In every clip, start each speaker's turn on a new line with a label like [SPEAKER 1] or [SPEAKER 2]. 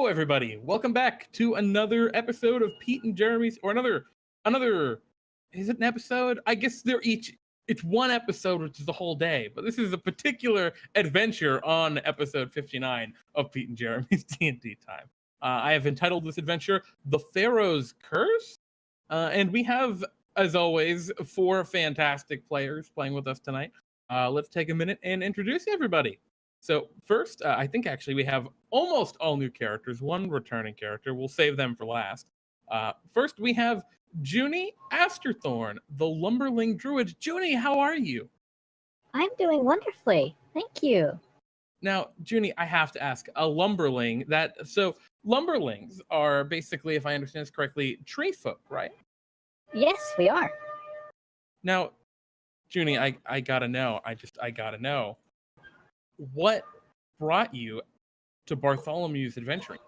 [SPEAKER 1] Hello, everybody. Welcome back to another episode of Pete and Jeremy's, or another. Is it an episode? I guess it's one episode, which is the whole day. But this is a particular adventure on episode 59 of Pete and Jeremy's DnDTime. I have entitled this adventure "The Pharaoh's Curse," and we have, as always, 4 fantastic players playing with us tonight. Let's take a minute and introduce everybody. So first, I think actually we have almost all new characters, one returning character. We'll save them for last. First, we have Juni Asterthorn, the Lumberling Druid. Juni, how are you?
[SPEAKER 2] I'm doing wonderfully. Thank you.
[SPEAKER 1] Now, Juni, I have to ask, a Lumberling, so Lumberlings are basically, if I understand this correctly, tree folk, right?
[SPEAKER 2] Yes, we are.
[SPEAKER 1] Now, Juni, I gotta know. I gotta know. What brought you to Bartholomew's adventuring?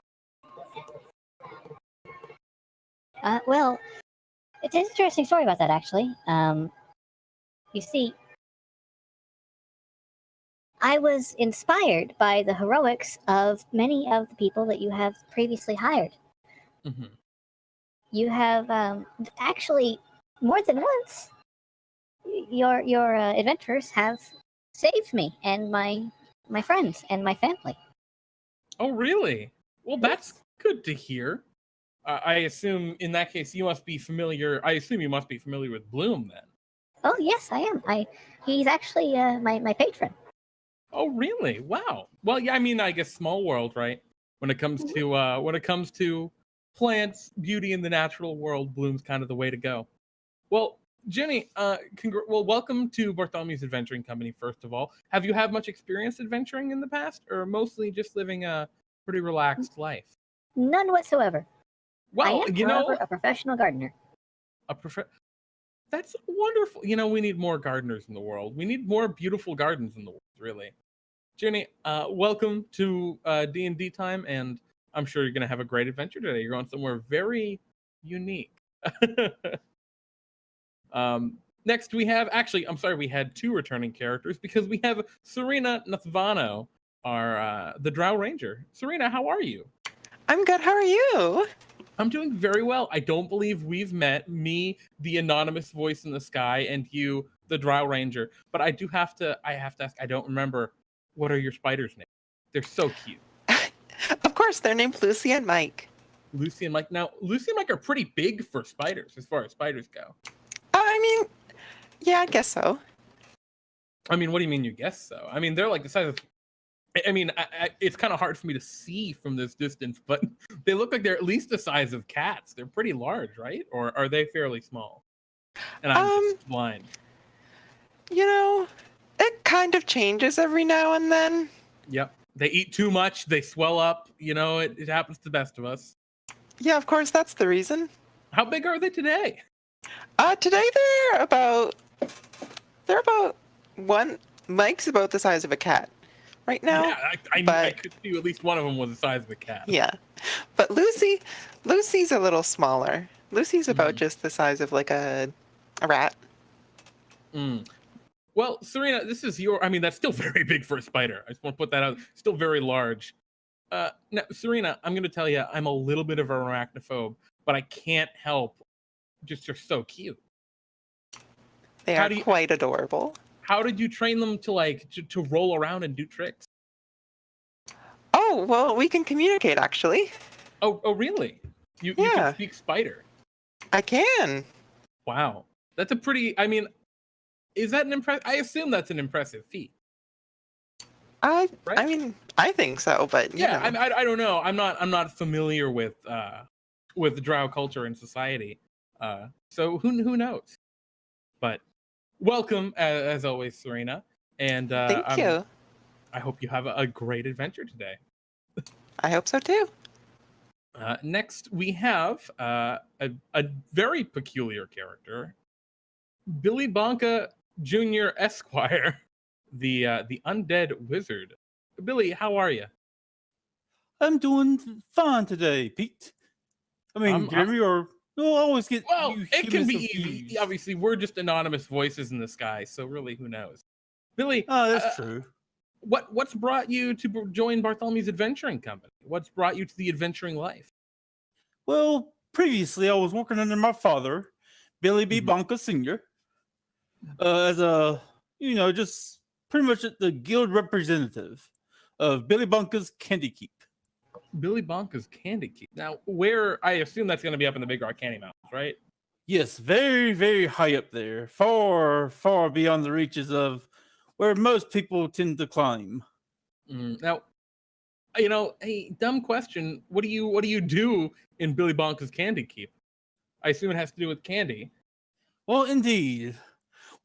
[SPEAKER 2] Well, it's an interesting story about that, actually. You see, I was inspired by the heroics of many of the people that you have previously hired.
[SPEAKER 1] Mm-hmm.
[SPEAKER 2] You have actually, more than once, your adventurers have saved me and my friends and my family.
[SPEAKER 1] Oh, really? Well, that's good to hear. I assume in that case you must be familiar. I assume you must be familiar with Bloom then.
[SPEAKER 2] Oh yes, I am. He's actually my patron.
[SPEAKER 1] Oh, really? Wow. Well, yeah. I mean, I guess small world, right? When it comes to plants, beauty in the natural world, Bloom's kind of the way to go. Well, Jenny, welcome to Bartholomew's Adventuring Company, first of all. Have you had much experience adventuring in the past, or mostly just living a pretty relaxed life?
[SPEAKER 2] None whatsoever.
[SPEAKER 1] Well,
[SPEAKER 2] I am, however, a professional gardener.
[SPEAKER 1] That's wonderful. We need more gardeners in the world. We need more beautiful gardens in the world, really. Jenny, welcome to DnDTime, and I'm sure you're going to have a great adventure today. You're going somewhere very unique. Next we have, we had 2 returning characters because we have Sereina Nathvano, the Drow Ranger. Sereina, how are you?
[SPEAKER 3] I'm good. How are you?
[SPEAKER 1] I'm doing very well. I don't believe we've met, me, the anonymous voice in the sky, and you, the Drow Ranger. But I have to ask, I don't remember, what are your spiders' names? They're so cute.
[SPEAKER 3] Of course, they're named Lucy and Mike.
[SPEAKER 1] Lucy and Mike. Now, Lucy and Mike are pretty big for spiders, as far as spiders go.
[SPEAKER 3] I mean, yeah, I guess so.
[SPEAKER 1] I mean, what do you mean you guess so? I mean, they're like the size of... I mean, it's kind of hard for me to see from this distance, but they look like they're at least the size of cats. They're pretty large, right? Or are they fairly small? And I'm just blind.
[SPEAKER 3] It kind of changes every now and then.
[SPEAKER 1] Yep. They eat too much. They swell up. It happens to the best of us.
[SPEAKER 3] Yeah, of course, that's the reason.
[SPEAKER 1] How big are they today?
[SPEAKER 3] Today they're about one. Mike's about the size of a cat right now.
[SPEAKER 1] Yeah, I could see at least one of them was the size of a cat.
[SPEAKER 3] Yeah, but Lucy's a little smaller. Lucy's about just the size of like a rat.
[SPEAKER 1] Well, Sereina, this is that's still very big for a spider. I just want to put that out. Still very large. Now, Sereina, I'm going to tell you, I'm a little bit of an arachnophobe, but I can't help. You're so cute.
[SPEAKER 3] They are quite adorable.
[SPEAKER 1] How did you train them to roll around and do tricks?
[SPEAKER 3] Oh, well, we can communicate, actually.
[SPEAKER 1] Oh, really? You can speak spider?
[SPEAKER 3] I can.
[SPEAKER 1] Wow. That's a pretty... is that an impressive... I assume that's an impressive feat.
[SPEAKER 3] Right?
[SPEAKER 1] I
[SPEAKER 3] mean, I think so, but
[SPEAKER 1] yeah, I don't know. I'm not familiar with Drow culture and society, so who knows? But welcome as always, Sereina, and
[SPEAKER 3] thank you.
[SPEAKER 1] I hope you have a great adventure today.
[SPEAKER 3] I hope so too.
[SPEAKER 1] Next, we have a very peculiar character, Billi Bonka Jr. Esquire, the undead wizard. Billi, how are you?
[SPEAKER 4] I'm doing fine today, Pete. I mean, Jeremy, or no, I always get.
[SPEAKER 1] Well, it can be easy. Obviously, we're just anonymous voices in the sky, so really, who knows? Billi,
[SPEAKER 4] oh, that's true.
[SPEAKER 1] what's brought you to join Bartholomew's adventuring company? What's brought you to the adventuring life?
[SPEAKER 4] Well, previously I was working under my father, Billi B. Bonka Sr., as a, just pretty much the guild representative of Billy Bonka's Candy Keep.
[SPEAKER 1] Billy Bonka's Candy Keep. Now, where I assume that's going to be up in the Big Rock Candy Mountains, right?
[SPEAKER 4] Yes, very, very high up there, far, far beyond the reaches of where most people tend to climb.
[SPEAKER 1] Now, a dumb question. What do you do in Billy Bonka's Candy Keep? I assume it has to do with candy.
[SPEAKER 4] Well, indeed.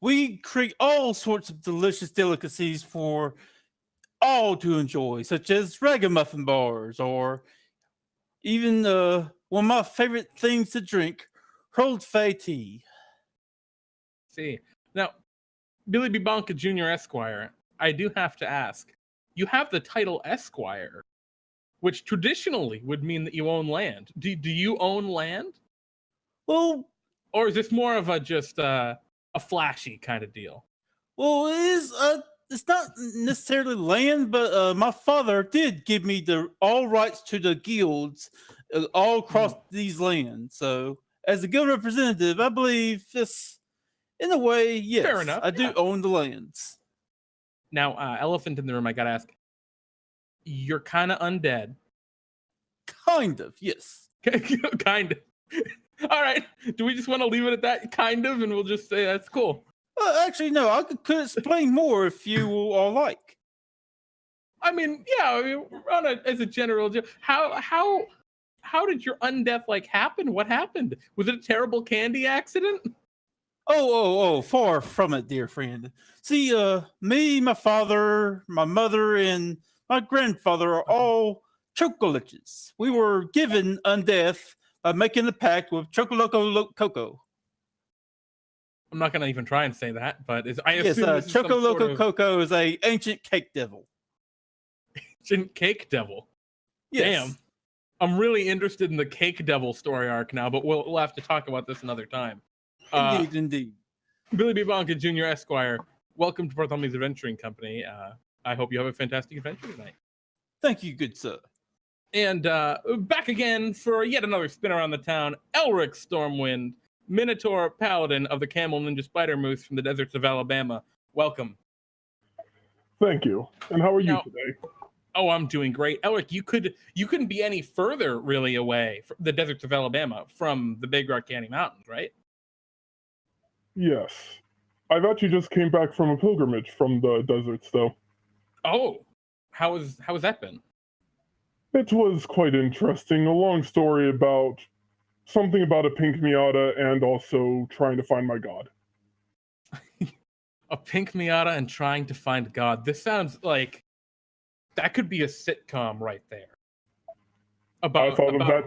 [SPEAKER 4] We create all sorts of delicious delicacies for all to enjoy, such as ragamuffin bars, or even one of my favorite things to drink, Hurled Fay tea.
[SPEAKER 1] See, now, Billy B. Bonka Jr. Esquire, I do have to ask, you have the title Esquire, which traditionally would mean that you own land. Do you own land?
[SPEAKER 4] Well,
[SPEAKER 1] or is this more of a flashy kind of deal?
[SPEAKER 4] Well, it's not necessarily land, but my father did give me all rights to the guilds all across these lands. So, as a guild representative, I believe this, in a way, yes,
[SPEAKER 1] fair enough.
[SPEAKER 4] I do own the lands.
[SPEAKER 1] Now, elephant in the room, I gotta ask. You're kind of undead.
[SPEAKER 4] Kind of, yes.
[SPEAKER 1] Kind of. All right. Do we just want to leave it at that? Kind of, and we'll just say that's cool.
[SPEAKER 4] Actually, no. I could explain more if you all like.
[SPEAKER 1] I mean, yeah. As a general, how did your undeath happen? What happened? Was it a terrible candy accident?
[SPEAKER 4] Oh, far from it, dear friend. See, me, my father, my mother, and my grandfather are all chocoliches. We were given undeath by making a pact with Chocoloco Coco.
[SPEAKER 1] I'm not going to even try and say that, but I
[SPEAKER 4] yes,
[SPEAKER 1] assume
[SPEAKER 4] Chocoloco Coco is a ancient cake devil.
[SPEAKER 1] Ancient cake devil?
[SPEAKER 4] Yes.
[SPEAKER 1] Damn. I'm really interested in the cake devil story arc now, but we'll have to talk about this another time.
[SPEAKER 4] Indeed.
[SPEAKER 1] Billy B. Bonka Jr. Esquire, welcome to Bartholomew's Adventuring Company. I hope you have a fantastic adventure tonight.
[SPEAKER 4] Thank you, good sir.
[SPEAKER 1] And back again for yet another spin around the town, Elric Stormwind, Minotaur Paladin of the Camel Ninja Spider Moose from the deserts of Alabama. Welcome.
[SPEAKER 5] Thank you. And how are you today?
[SPEAKER 1] Oh, I'm doing great. Elric, you couldn't be any further really away from the deserts of Alabama from the Big Rock Candy Mountains, right?
[SPEAKER 5] Yes. I've actually just came back from a pilgrimage from the deserts, though.
[SPEAKER 1] Oh, how has that been?
[SPEAKER 5] It was quite interesting. A long story about something about a pink Miata and also trying to find my god.
[SPEAKER 1] A pink Miata and trying to find God. This sounds like that could be a sitcom right there. About a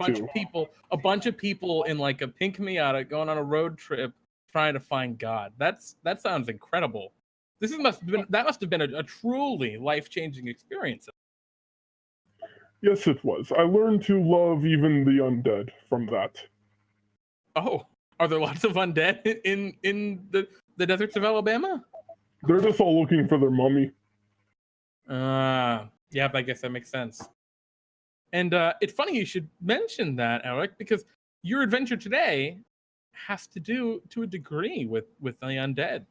[SPEAKER 1] bunch of people in a pink Miata going on a road trip trying to find God. That sounds incredible. That must have been a truly life-changing experience.
[SPEAKER 5] Yes, it was. I learned to love even the undead from that.
[SPEAKER 1] Oh, are there lots of undead in the deserts of Alabama?
[SPEAKER 5] They're just all looking for their mummy.
[SPEAKER 1] Yeah, I guess that makes sense. And it's funny you should mention that, Elric, because your adventure today has to do to a degree with the undead.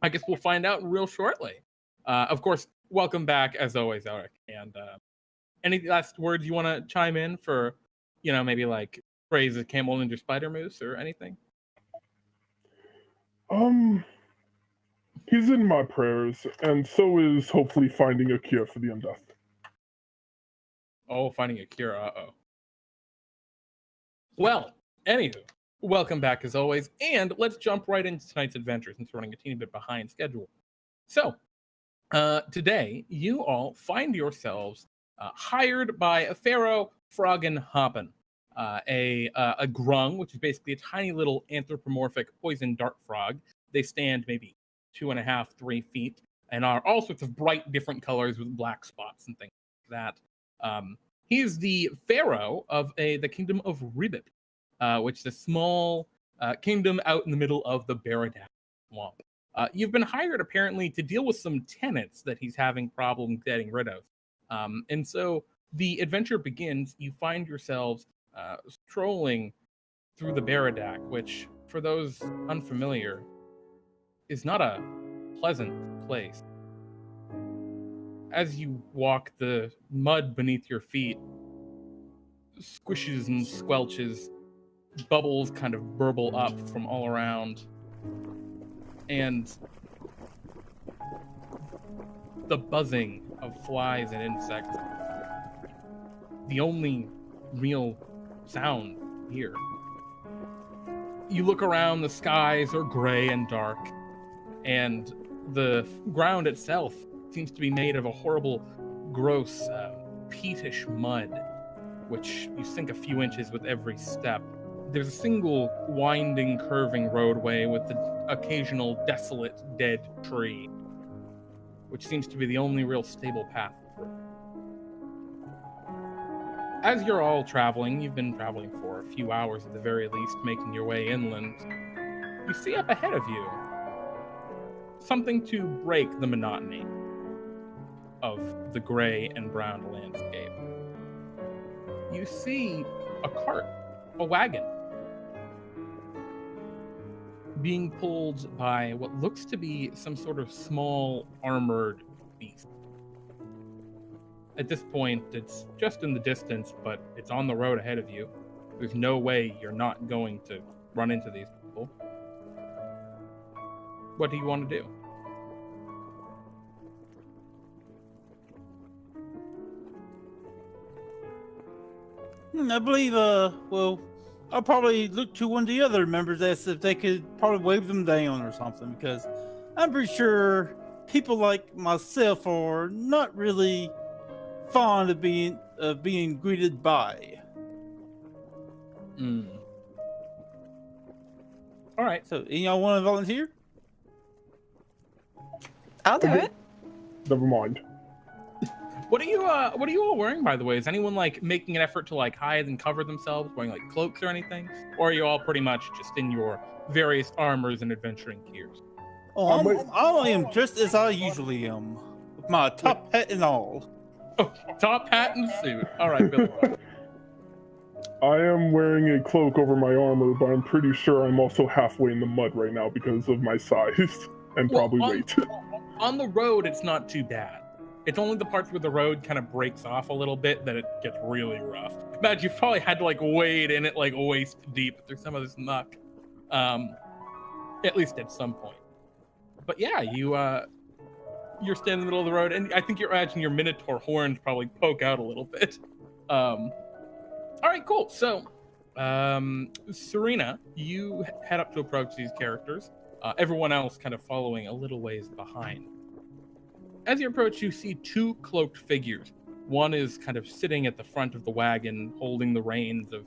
[SPEAKER 1] I guess we'll find out real shortly. Of course, welcome back as always, Elric. And any last words you want to chime in for, maybe praise the Camel Ninja Spider Moose or anything?
[SPEAKER 5] He's in my prayers, and so is hopefully finding a cure for the undeath.
[SPEAKER 1] Oh, finding a cure. Uh-oh. Well, anywho, welcome back as always, and let's jump right into tonight's adventure since we're running a teeny bit behind schedule. So, today, you all find yourselves hired by a Pharaoh Froggenhoppen, a grung, which is basically a tiny little anthropomorphic poison dart frog. They stand maybe 2.5, 3 feet, and are all sorts of bright different colors with black spots and things like that. He's the pharaoh of the kingdom of Ribbypt, which is a small kingdom out in the middle of the Baradac Swamp. You've been hired apparently to deal with some tenants that he's having problems getting rid of. And so the adventure begins. You find yourselves strolling through the Baradac, which, for those unfamiliar, is not a pleasant place. As you walk, the mud beneath your feet squishes and squelches, bubbles kind of burble up from all around, and the buzzing of flies and insects, the only real sound here. You look around, the skies are gray and dark, and the ground itself seems to be made of a horrible, gross, peatish mud, which you sink a few inches with every step. There's a single winding, curving roadway with the occasional desolate, dead tree, which seems to be the only real stable path through. As you're all traveling, you've been traveling for a few hours at the very least, making your way inland, you see up ahead of you something to break the monotony of the gray and brown landscape. You see a cart, a wagon, being pulled by what looks to be some sort of small armored beast. At this point, it's just in the distance, but it's on the road ahead of you. There's no way you're not going to run into these people. What do you want to do?
[SPEAKER 4] I believe, well, I'll probably look to one of the other members as if they could probably wave them down or something, because I'm pretty sure people like myself are not really fond of being greeted by.
[SPEAKER 1] All right.
[SPEAKER 4] So, y'all want to volunteer?
[SPEAKER 3] I'll do it.
[SPEAKER 5] Never mind.
[SPEAKER 1] What are you all wearing, by the way? Is anyone like making an effort to like hide and cover themselves, wearing like cloaks or anything? Or are you all pretty much just in your various armors and adventuring gears?
[SPEAKER 4] Oh, I am just as I usually am, with my top hat and all.
[SPEAKER 1] Oh, top hat and suit. All right, Billy.
[SPEAKER 5] I am wearing a cloak over my armor, but I'm pretty sure I'm also halfway in the mud right now because of my size and probably weight.
[SPEAKER 1] On the road, it's not too bad. It's only the parts where the road kind of breaks off a little bit that it gets really rough. Imagine you've probably had to like wade in it like waist deep through some of this muck, at least at some point. But yeah, you're standing in the middle of the road, and I think you're imagining your Minotaur horns probably poke out a little bit. All right, cool. So, Sereina, you head up to approach these characters. Everyone else kind of following a little ways behind. As you approach, you see two cloaked figures. One is kind of sitting at the front of the wagon, holding the reins of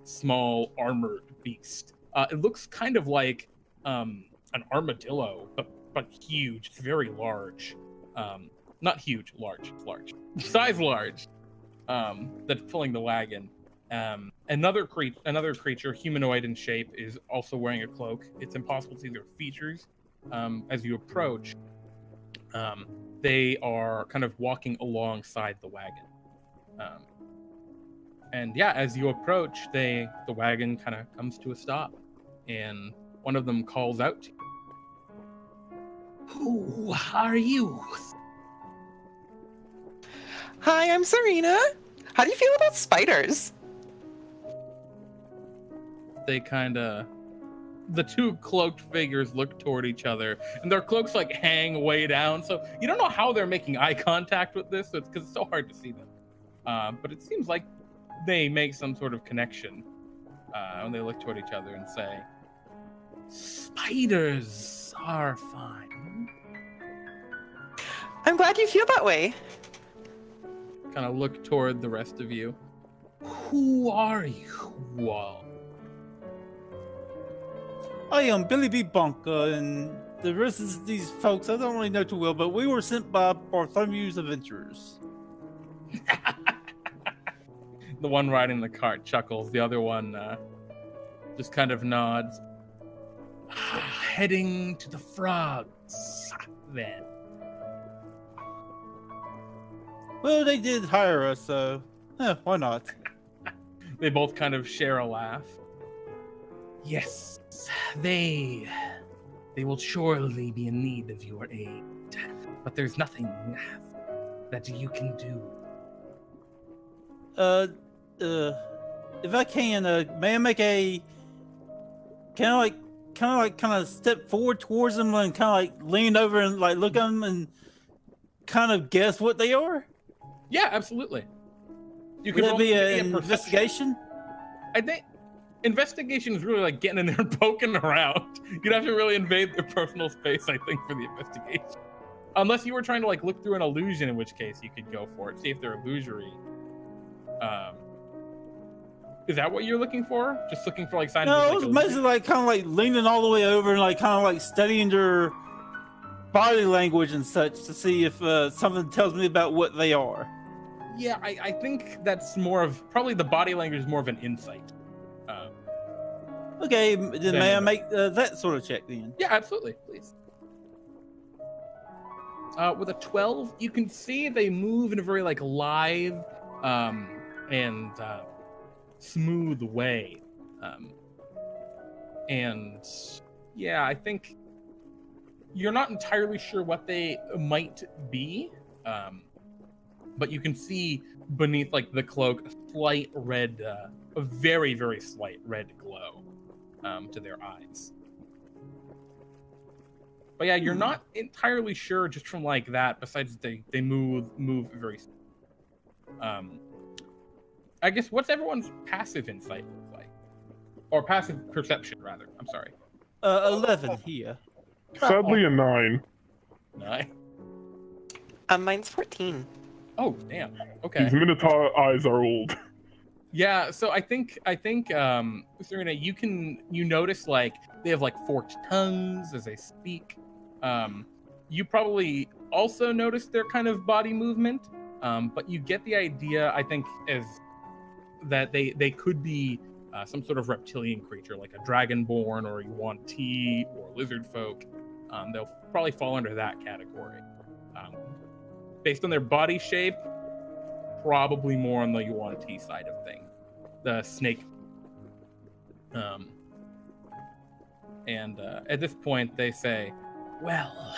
[SPEAKER 1] small armored beast. It looks kind of like an armadillo, but huge. It's very large. Not huge, large. It's large. Size large. That's pulling the wagon. Another creature, humanoid in shape, is also wearing a cloak. It's impossible to see their features. As you approach, they are kind of walking alongside the wagon. And yeah, as you approach, the wagon kind of comes to a stop, and one of them calls out to you. Who are you?
[SPEAKER 3] Hi, I'm Sereina. How do you feel about spiders?
[SPEAKER 1] They the two cloaked figures look toward each other, and their cloaks like hang way down, so you don't know how they're making eye contact with this, because it's so hard to see them. But it seems like they make some sort of connection when they look toward each other and say, "Spiders are fine."
[SPEAKER 3] I'm glad you feel that way.
[SPEAKER 1] Kind of look toward the rest of you. Who are you all?
[SPEAKER 4] I am Billi Bonka, and the rest of these folks I don't really know too well, but we were sent by Bartholomew's adventurers.
[SPEAKER 1] The one riding the cart chuckles. The other one just kind of nods. heading to the frogs, then.
[SPEAKER 4] Well, they did hire us, so why not?
[SPEAKER 1] They both kind of share a laugh. Yes, they will surely be in need of your aid, but there's nothing that you can do.
[SPEAKER 4] If I can, may I make a kind of step forward towards them and kind of like lean over and like look at them and kind of guess what they are?
[SPEAKER 1] Yeah, absolutely. You
[SPEAKER 4] Would that
[SPEAKER 1] roll
[SPEAKER 4] be
[SPEAKER 1] a
[SPEAKER 4] an
[SPEAKER 1] perception.
[SPEAKER 4] investigation?
[SPEAKER 1] I think investigation is really like getting in there and poking around. You'd have to really invade their personal space, I think, for the investigation. Unless you were trying to like look through an illusion, in which case you could go for it, see if they're illusory. Is that what you're looking for? Just looking for like signs
[SPEAKER 4] No,
[SPEAKER 1] of
[SPEAKER 4] I
[SPEAKER 1] like,
[SPEAKER 4] was
[SPEAKER 1] illusion?
[SPEAKER 4] basically like kind of like leaning all the way over and like kind of like studying their body language and such to see if something tells me about what they are.
[SPEAKER 1] Yeah, I think that's more of probably the body language is more of an insight.
[SPEAKER 4] Okay, then may I make that sort of check then?
[SPEAKER 1] Yeah, absolutely, please. With a 12, you can see they move in a very like live and smooth way. And yeah, I think you're not entirely sure what they might be, but you can see beneath like the cloak a slight red, a very, very slight red glow to their eyes. But yeah, you're not entirely sure just from like that, besides they move very I guess what's everyone's passive insight look like? Or passive perception rather. I'm sorry.
[SPEAKER 4] 11 here.
[SPEAKER 5] Sadly, a 9.
[SPEAKER 1] 9.
[SPEAKER 3] Mine's 14.
[SPEAKER 1] Oh damn. Okay.
[SPEAKER 5] These Minotaur eyes are old.
[SPEAKER 1] Yeah, so I think Serena, you notice like they have like forked tongues as they speak. You probably also notice their kind of body movement, but you get the idea, I think, as that they could be some sort of reptilian creature, like a dragonborn or a Yuan-Ti or lizard folk. They'll probably fall under that category. Based on their body shape, probably more on the Yuan-Ti side of things, the snake. And at this point, they say, "Well,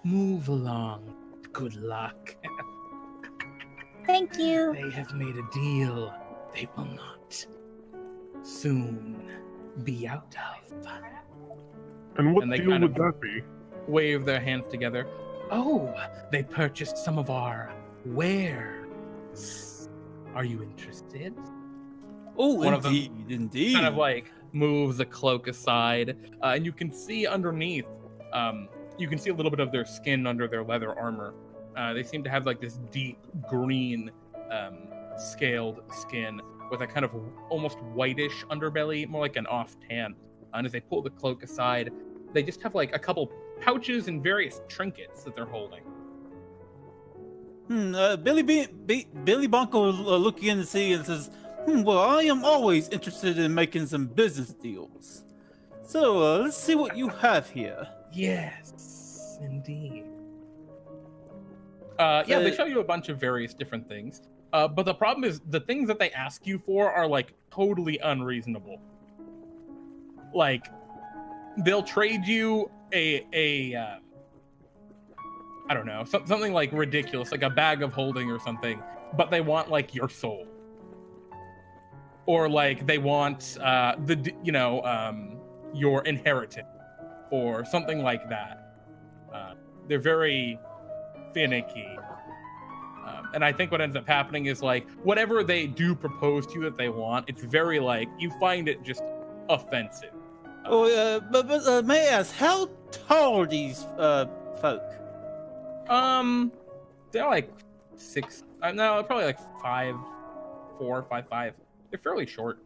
[SPEAKER 1] move along. Good luck."
[SPEAKER 2] Thank you.
[SPEAKER 1] They have made a deal they will not soon be out of.
[SPEAKER 5] And what
[SPEAKER 1] And they
[SPEAKER 5] deal
[SPEAKER 1] kind
[SPEAKER 5] would
[SPEAKER 1] of-
[SPEAKER 5] that be?
[SPEAKER 1] Wave their hands together. Oh, they purchased some of our wares. Are you interested?
[SPEAKER 4] Oh,
[SPEAKER 1] One of them
[SPEAKER 4] indeed.
[SPEAKER 1] Kind of like moves the cloak aside, and you can see underneath. You can see a little bit of their skin under their leather armor. They seem to have like this deep green, scaled skin with a kind of almost whitish underbelly, more like an off tan. And as they pull the cloak aside, they just have like a couple pouches and various trinkets that they're holding.
[SPEAKER 4] Billy Bonka will look in and see and says, well, I am always interested in making some business deals. So let's see what you have here.
[SPEAKER 1] Yes, indeed. Yeah, they show you a bunch of various different things. But the problem is the things that they ask you for are like totally unreasonable. Like, they'll trade you I don't know, something like ridiculous, like a bag of holding or something, but they want like your soul. Or like they want your inheritance or something like that. They're very finicky. And I think what ends up happening is like whatever they do propose to you that they want, it's very like you find it just offensive.
[SPEAKER 4] But may I ask, how tall are these folk?
[SPEAKER 1] They're like 6. No, probably like 5'4", 5'5". They're fairly short.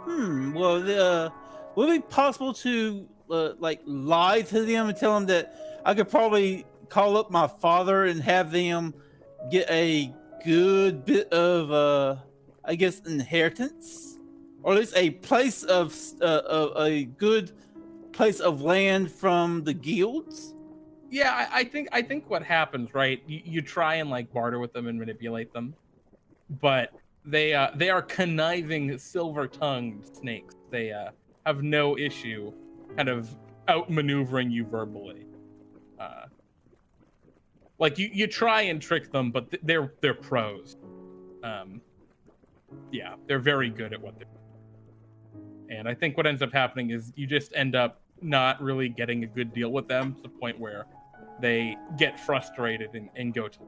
[SPEAKER 4] Well, would it be possible to like lie to them and tell them that I could probably call up my father and have them get a good bit of I guess inheritance, or at least a place of a good place of land from the guilds?
[SPEAKER 1] Yeah, I think what happens, right? You try and like barter with them and manipulate them, but they are conniving, silver-tongued snakes. They have no issue kind of outmaneuvering you verbally. Like you try and trick them, but they're pros. Yeah, they're very good at what they're doing. And I think what ends up happening is you just end up not really getting a good deal with them to the point where they get frustrated and go to.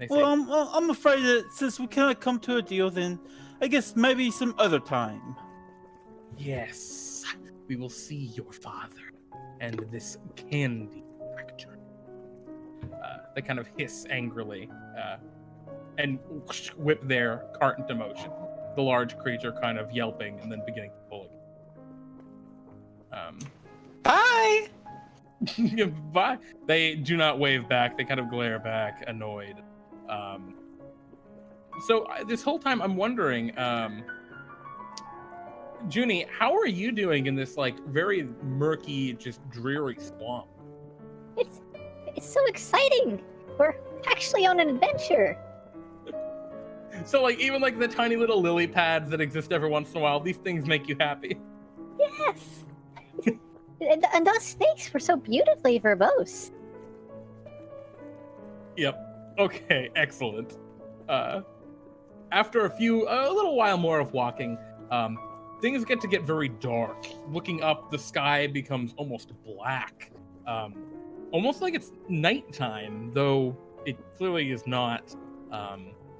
[SPEAKER 4] Well, I'm afraid that since we cannot come to a deal, then I guess maybe some other time.
[SPEAKER 1] Yes, we will see your father and this candy factory. They kind of hiss angrily and whip their cart into motion. The large creature kind of yelping and then beginning to pull again.
[SPEAKER 3] Bye!
[SPEAKER 1] Bye. They do not wave back. They kind of glare back, annoyed. So this whole time I'm wondering, Juni, how are you doing in this like very murky, just dreary swamp?
[SPEAKER 2] It's so exciting. We're actually on an adventure.
[SPEAKER 1] So like even like the tiny little lily pads that exist every once in a while, these things make you happy.
[SPEAKER 2] Yes. And those snakes were so beautifully verbose.
[SPEAKER 1] Yep. Okay, excellent. After a little while more of walking, things get very dark. Looking up, the sky becomes almost black. Almost like it's nighttime, though it clearly is not.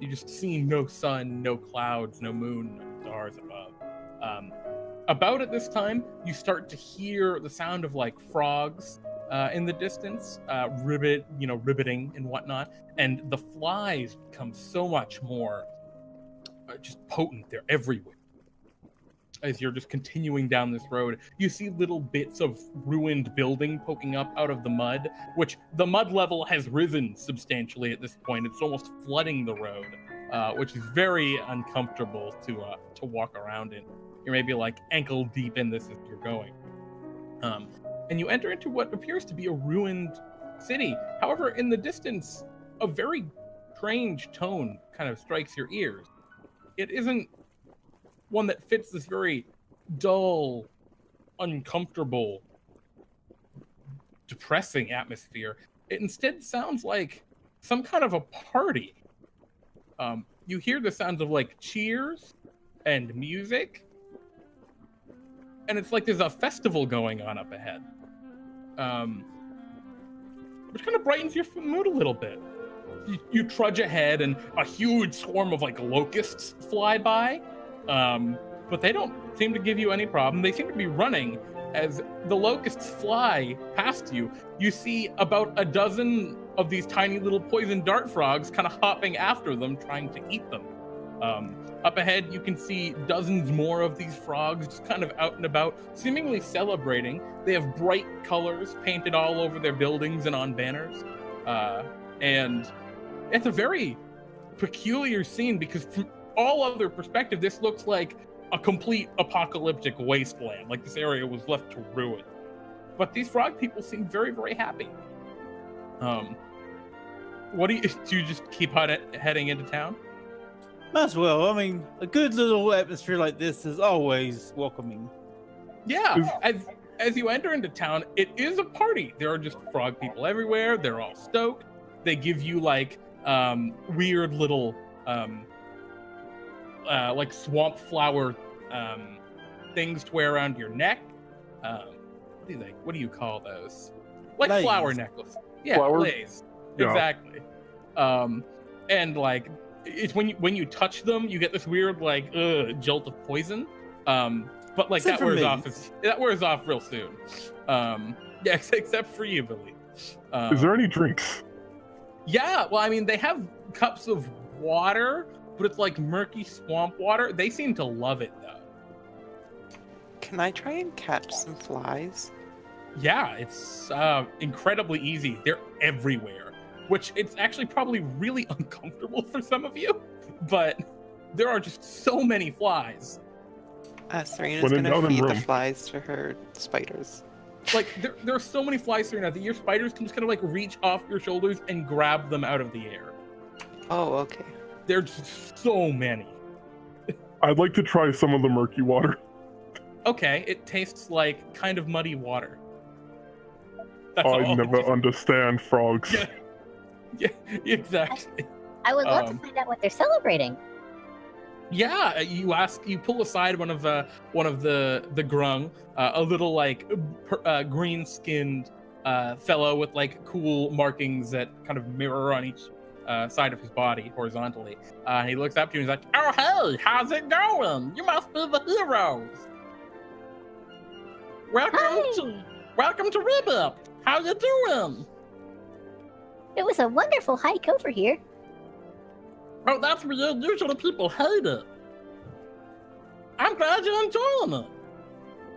[SPEAKER 1] You just see no sun, no clouds, no moon, no stars above. About at this time, you start to hear the sound of like frogs in the distance, ribbiting and whatnot, and the flies become so much more just potent. They're everywhere. As you're just continuing down this road, you see little bits of ruined building poking up out of the mud, which the mud level has risen substantially at this point. It's almost flooding the road, which is very uncomfortable to walk around in. You're maybe like ankle deep in this as you're going. And you enter into what appears to be a ruined city. However, in the distance, a very strange tone kind of strikes your ears. It isn't one that fits this very dull, uncomfortable, depressing atmosphere. It instead sounds like some kind of a party. You hear the sounds of like cheers and music, and it's like there's a festival going on up ahead, which kind of brightens your mood a little bit. You trudge ahead, and a huge swarm of like locusts fly by. But they don't seem to give you any problem. They seem to be running as the locusts fly past you. You see about a dozen of these tiny little poison dart frogs kind of hopping after them, trying to eat them. Up ahead, you can see dozens more of these frogs just kind of out and about, seemingly celebrating. They have bright colors painted all over their buildings and on banners. And it's a very peculiar scene because from all other perspective, this looks like a complete apocalyptic wasteland. Like this area was left to ruin. But these frog people seem very, very happy. What do you just keep heading into town?
[SPEAKER 4] Might as well. I mean, a good little atmosphere like this is always welcoming.
[SPEAKER 1] Yeah, as you enter into town, it is a party. There are just frog people everywhere. They're all stoked. They give you like weird little like swamp flower things to wear around your neck. What do you call those? Like
[SPEAKER 4] Lays.
[SPEAKER 1] Flower necklace. Yeah,
[SPEAKER 5] Flower?
[SPEAKER 1] lays.
[SPEAKER 5] Yeah.
[SPEAKER 1] Exactly. And like it's when you touch them, you get this weird like jolt of poison. But like
[SPEAKER 4] Except
[SPEAKER 1] that
[SPEAKER 4] for
[SPEAKER 1] wears off real soon. Yeah, except for you, Billi.
[SPEAKER 5] Is there any drinks?
[SPEAKER 1] Yeah, well, I mean, they have cups of water, but it's like murky swamp water. They seem to love it, though.
[SPEAKER 3] Can I try and catch some flies?
[SPEAKER 1] Yeah, it's incredibly easy. They're everywhere, which it's actually probably really uncomfortable for some of you, but there are just so many flies.
[SPEAKER 3] Serena's
[SPEAKER 5] When in
[SPEAKER 3] gonna
[SPEAKER 5] doubt, in
[SPEAKER 3] feed the
[SPEAKER 5] Rome.
[SPEAKER 3] flies to her spiders.
[SPEAKER 1] Like there are so many flies, Serena, that your spiders can just kind of like reach off your shoulders and grab them out of the air.
[SPEAKER 3] Oh, okay.
[SPEAKER 1] There's just so many.
[SPEAKER 5] I'd like to try some of the murky water.
[SPEAKER 1] Okay, it tastes like kind of muddy water. That's
[SPEAKER 5] I
[SPEAKER 1] all.
[SPEAKER 5] never understand frogs.
[SPEAKER 1] Yeah. Yeah, exactly.
[SPEAKER 2] I would love to
[SPEAKER 1] Um,
[SPEAKER 2] find out what they're celebrating.
[SPEAKER 1] Yeah, you pull aside one of the grung, a little like green-skinned fellow with like cool markings that kind of mirror on each side of his body horizontally. He looks up to you and he's like, "Oh hey, how's it going? You must be the heroes. Welcome to Ribbypt. How you doing?"
[SPEAKER 2] It was a wonderful hike over here.
[SPEAKER 1] Oh, that's weird. Usually people hate it. I'm glad you're enjoying it.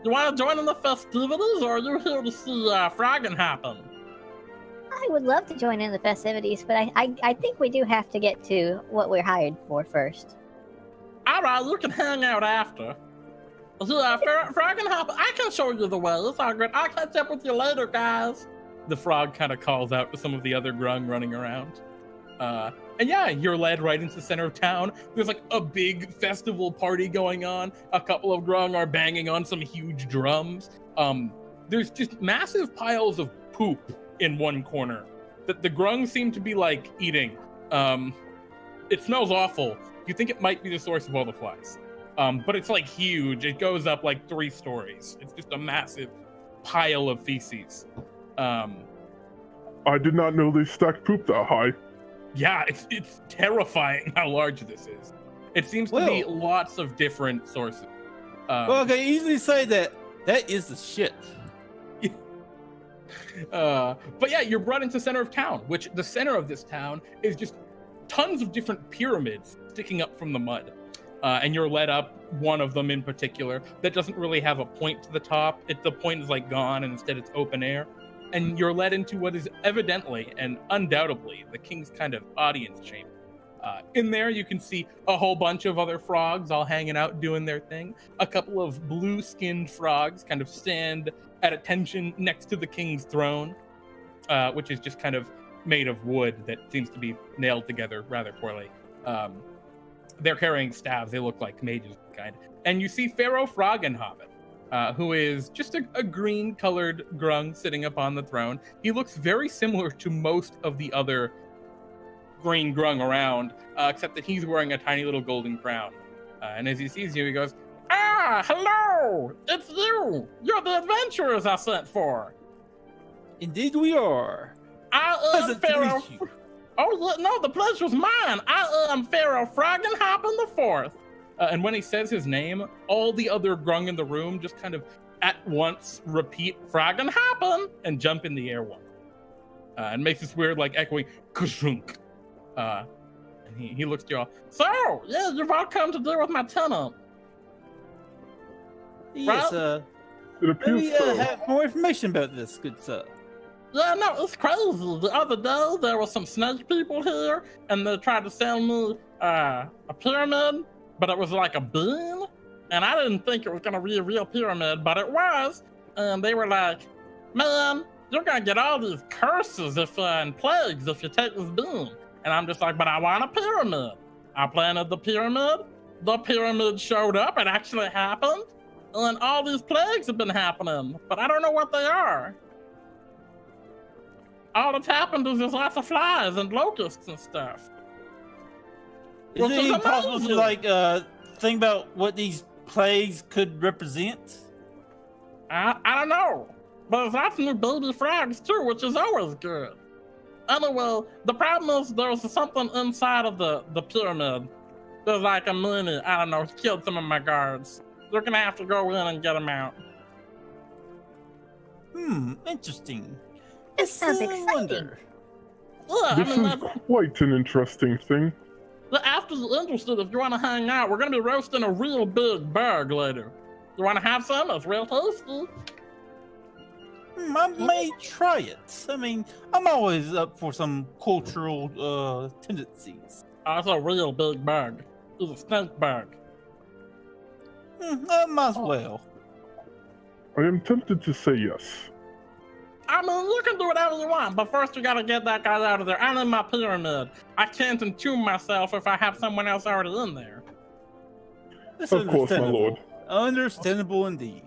[SPEAKER 1] You want to join in the festivities, or are you here to see Froggenhoppen?
[SPEAKER 2] I would love to join in the festivities, but I think we do have to get to what we're hired for first.
[SPEAKER 1] All right, you can hang out after. Yeah, Froggenhoppen, I can show you the way. It's all good. I'll catch up with you later, guys. The frog kind of calls out to some of the other grung running around. And yeah, you're led right into the center of town. There's like a big festival party going on. A couple of grung are banging on some huge drums. There's just massive piles of poop in one corner that the grung seem to be like eating. It smells awful. You think it might be the source of all the flies. But it's like huge. It goes up like 3 stories. It's just a massive pile of feces.
[SPEAKER 5] I did not know they stacked poop that high.
[SPEAKER 1] Yeah, it's terrifying how large this is. It seems to be lots of different sources.
[SPEAKER 4] Well, I can easily say that is the shit.
[SPEAKER 1] But yeah, you're brought into the center of town, which the center of this town is just tons of different pyramids sticking up from the mud. And you're led up one of them in particular that doesn't really have a point to the top. The point is like gone, and instead it's open air. And you're led into what is evidently and undoubtedly the king's kind of audience chamber. In there, you can see a whole bunch of other frogs all hanging out doing their thing. A couple of blue-skinned frogs kind of stand at attention next to the king's throne, which is just kind of made of wood that seems to be nailed together rather poorly. They're carrying staves. They look like mages kind. And you see Pharaoh Froggenhoppen, who is just a green-colored grung sitting up on the throne. He looks very similar to most of the other green grung around, except that he's wearing a tiny little golden crown. And as he sees you, he goes, "Ah, hello! It's you! You're the adventurers I sent for!"
[SPEAKER 4] Indeed we are.
[SPEAKER 1] I am
[SPEAKER 4] Pleasant to
[SPEAKER 1] Pharaoh...
[SPEAKER 4] meet you.
[SPEAKER 1] Oh, no, the pleasure's mine! I am Pharaoh Froggenhoppen IV! And when he says his name, all the other grung in the room just kind of at once repeat Froggenhoppen and jump in the air once. And makes this weird, like, echoing kushunk. And he looks to you all. "So, yeah, you've all come to deal with my tenant."
[SPEAKER 4] Yes,
[SPEAKER 1] Well,
[SPEAKER 5] It appears
[SPEAKER 4] we
[SPEAKER 5] so.
[SPEAKER 4] have more information about this, good sir.
[SPEAKER 1] Yeah, no, it's crazy. The other day, there were some snake people here, and they tried to sell me a pyramid, but it was like a bean, and I didn't think it was going to be a real pyramid, but it was. And they were like, "Man, you're going to get all these curses and plagues if you take this bean." And I'm just like, "But I want a pyramid." I planted the pyramid showed up, it actually happened, and all these plagues have been happening, but I don't know what they are. All that's happened is there's lots of flies and locusts and stuff.
[SPEAKER 4] Is
[SPEAKER 1] Which
[SPEAKER 4] it
[SPEAKER 1] is
[SPEAKER 4] even possible to
[SPEAKER 1] amazing.
[SPEAKER 4] think about what these plagues could represent?
[SPEAKER 1] I don't know, but there's lots of new baby frogs too, which is always good. Anyway, the problem is there's something inside of the pyramid. There's like a mini, I don't know, it's killed some of my guards. They're gonna have to go in and get them out.
[SPEAKER 4] Interesting.
[SPEAKER 2] That sounds
[SPEAKER 4] I
[SPEAKER 2] exciting.
[SPEAKER 4] wonder.
[SPEAKER 1] Yeah,
[SPEAKER 5] This is
[SPEAKER 1] that's,
[SPEAKER 5] quite an interesting thing.
[SPEAKER 1] after you're interested, if you want to hang out, we're gonna be roasting a real big bird later. You want to have some? It's real tasty.
[SPEAKER 4] I may try it. I mean, I'm always up for some cultural tendencies.
[SPEAKER 1] Oh, it's a real big bug. It's a snake bug.
[SPEAKER 4] Might as well.
[SPEAKER 5] I am tempted to say yes.
[SPEAKER 1] I mean, you can do whatever you want, but first you gotta get that guy out of there. I'm in my pyramid. I can't entomb myself if I have someone else already in there.
[SPEAKER 4] That's
[SPEAKER 5] Of course, my
[SPEAKER 4] understandable.
[SPEAKER 5] lord.
[SPEAKER 4] Understandable indeed.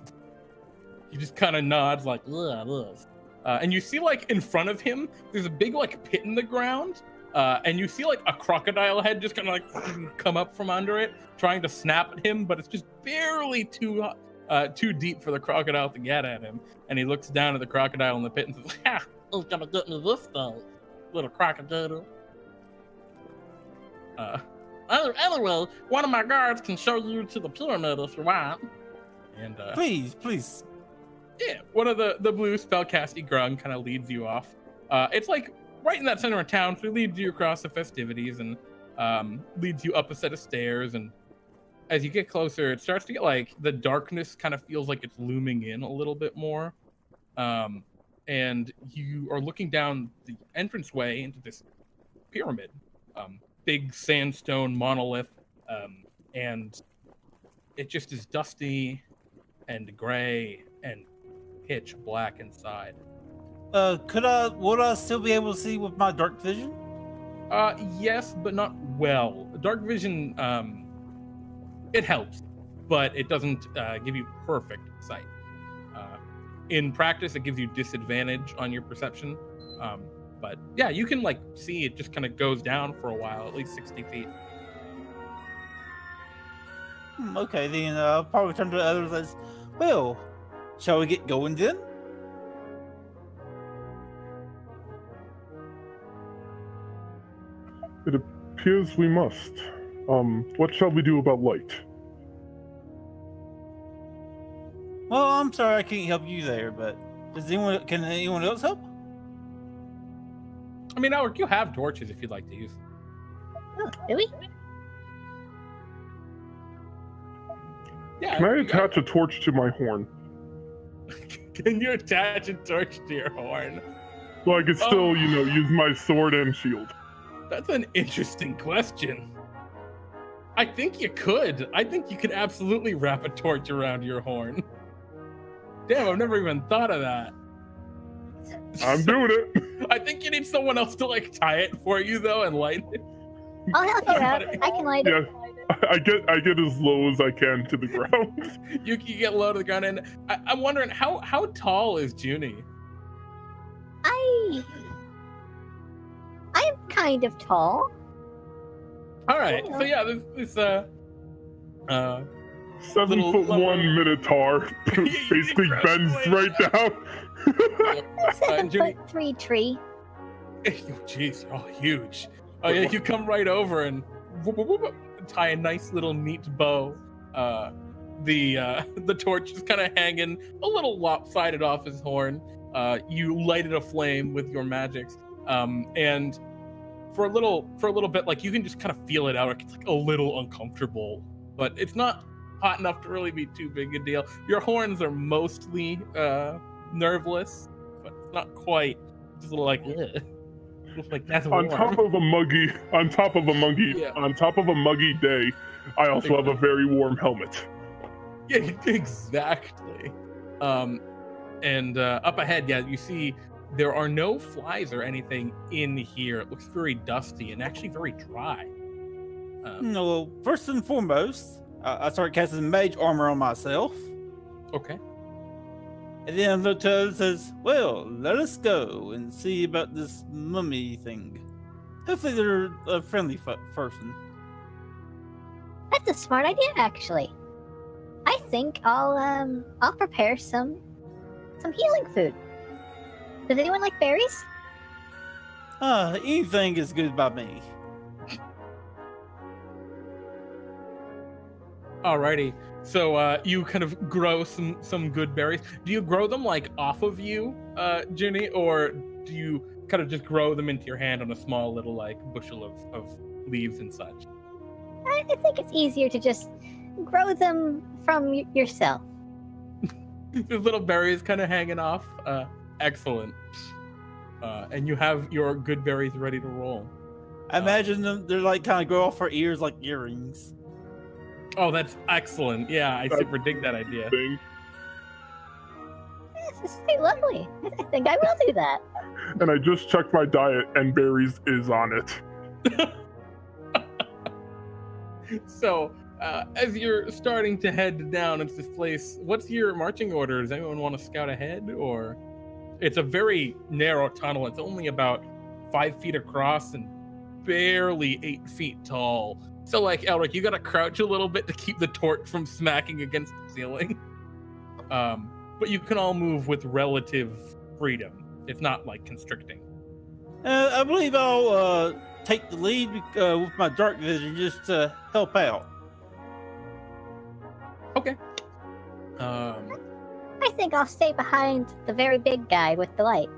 [SPEAKER 1] He just kind of nods like, yeah, it is. And you see, like, in front of him, there's a big, like, pit in the ground. And you see, like, a crocodile head just kind of, like, come up from under it, trying to snap at him, but it's just barely too deep for the crocodile to get at him. And he looks down at the crocodile in the pit and says, ha, who's gonna get me this time, little crocodile? Anyway, one of my guards can show you to the pyramid if you want. And
[SPEAKER 4] Please.
[SPEAKER 1] yeah, one of the blue spellcasting grung kind of leads you off. It's like right in that center of town, so it leads you across the festivities and leads you up a set of stairs. And as you get closer, it starts to get like the darkness kind of feels like it's looming in a little bit more. And you are looking down the entranceway into this pyramid, big sandstone monolith, and it just is dusty and gray and pitch black inside.
[SPEAKER 4] Would I still be able to see with my dark vision?
[SPEAKER 1] Yes, but not well. Dark vision, it helps, but it doesn't give you perfect sight. In practice, it gives you disadvantage on your perception. But yeah, you can like see it just kind of goes down for a while, at least 60 feet.
[SPEAKER 4] Okay, then I'll probably turn to the others as, well, shall we get going then?
[SPEAKER 5] It appears we must. What shall we do about light?
[SPEAKER 4] Well, I'm sorry I can't help you there, but can anyone else help?
[SPEAKER 1] I mean, Elric, you have torches if you'd like to use them.
[SPEAKER 2] Oh, really?
[SPEAKER 1] Yeah.
[SPEAKER 5] Can I attach a torch to my horn?
[SPEAKER 1] Can you attach a torch to your horn?
[SPEAKER 5] So I could still, use my sword and shield.
[SPEAKER 1] That's an interesting question. I think you could. I think you could absolutely wrap a torch around your horn. Damn, I've never even thought of that.
[SPEAKER 5] I'm doing it.
[SPEAKER 1] I think you need someone else to like tie it for you though and light it.
[SPEAKER 2] I'll help you out. I can light it.
[SPEAKER 5] Yeah, I get as low as I can to the ground.
[SPEAKER 1] You get low to the ground, and I'm wondering how tall is Juni?
[SPEAKER 2] I'm kind of tall.
[SPEAKER 1] All right, so yeah, this
[SPEAKER 5] 7'1" Minotaur basically bends right down.
[SPEAKER 2] A 7'3" tree.
[SPEAKER 1] Oh, jeez, you're all huge. Oh yeah, you come right over and tie a nice little neat bow. The torch is kind of hanging a little lopsided off his horn. You lighted a flame with your magics, and for a little bit, like you can just kind of feel it out. It's like a little uncomfortable, but it's not hot enough to really be too big a deal. Your horns are mostly nerveless, but it's not quite. Just a little like, ugh. Like that's warm.
[SPEAKER 5] On top of a muggy day, I also have a very warm helmet.
[SPEAKER 1] Yeah, exactly. And up ahead, yeah, you see there are no flies or anything in here. It looks very dusty and actually very dry.
[SPEAKER 4] No, well, first and foremost, I start casting mage armor on myself.
[SPEAKER 1] Okay.
[SPEAKER 4] And then I look to others and says, well, let us go and see about this mummy thing. Hopefully they're a friendly person.
[SPEAKER 2] That's a smart idea, actually. I think I'll prepare some healing food. Does anyone like berries?
[SPEAKER 4] Anything is good by me.
[SPEAKER 1] Alrighty. So you kind of grow some good berries. Do you grow them like off of you, Juni, or do you kind of just grow them into your hand on a small little like bushel of leaves and such?
[SPEAKER 2] I think it's easier to just grow them from yourself.
[SPEAKER 1] These little berries kind of hanging off. Excellent. And you have your good berries ready to roll.
[SPEAKER 4] I imagine them, they're like kind of grow off her ears like earrings.
[SPEAKER 1] Oh, that's excellent. Yeah, I super dig that idea.
[SPEAKER 5] thing.
[SPEAKER 2] This is quite lovely. I think I will do that.
[SPEAKER 5] And I just checked my diet, and berries is on it.
[SPEAKER 1] So, as you're starting to head down into this place, what's your marching order? Does anyone want to scout ahead, or it's a very narrow tunnel? It's only about 5 feet across and barely 8 feet tall. So, like, Elric, you gotta crouch a little bit to keep the torch from smacking against the ceiling. But you can all move with relative freedom. It's not like constricting.
[SPEAKER 4] I believe I'll take the lead with my dark vision just to help out.
[SPEAKER 1] Okay.
[SPEAKER 2] I think I'll stay behind the very big guy with the light.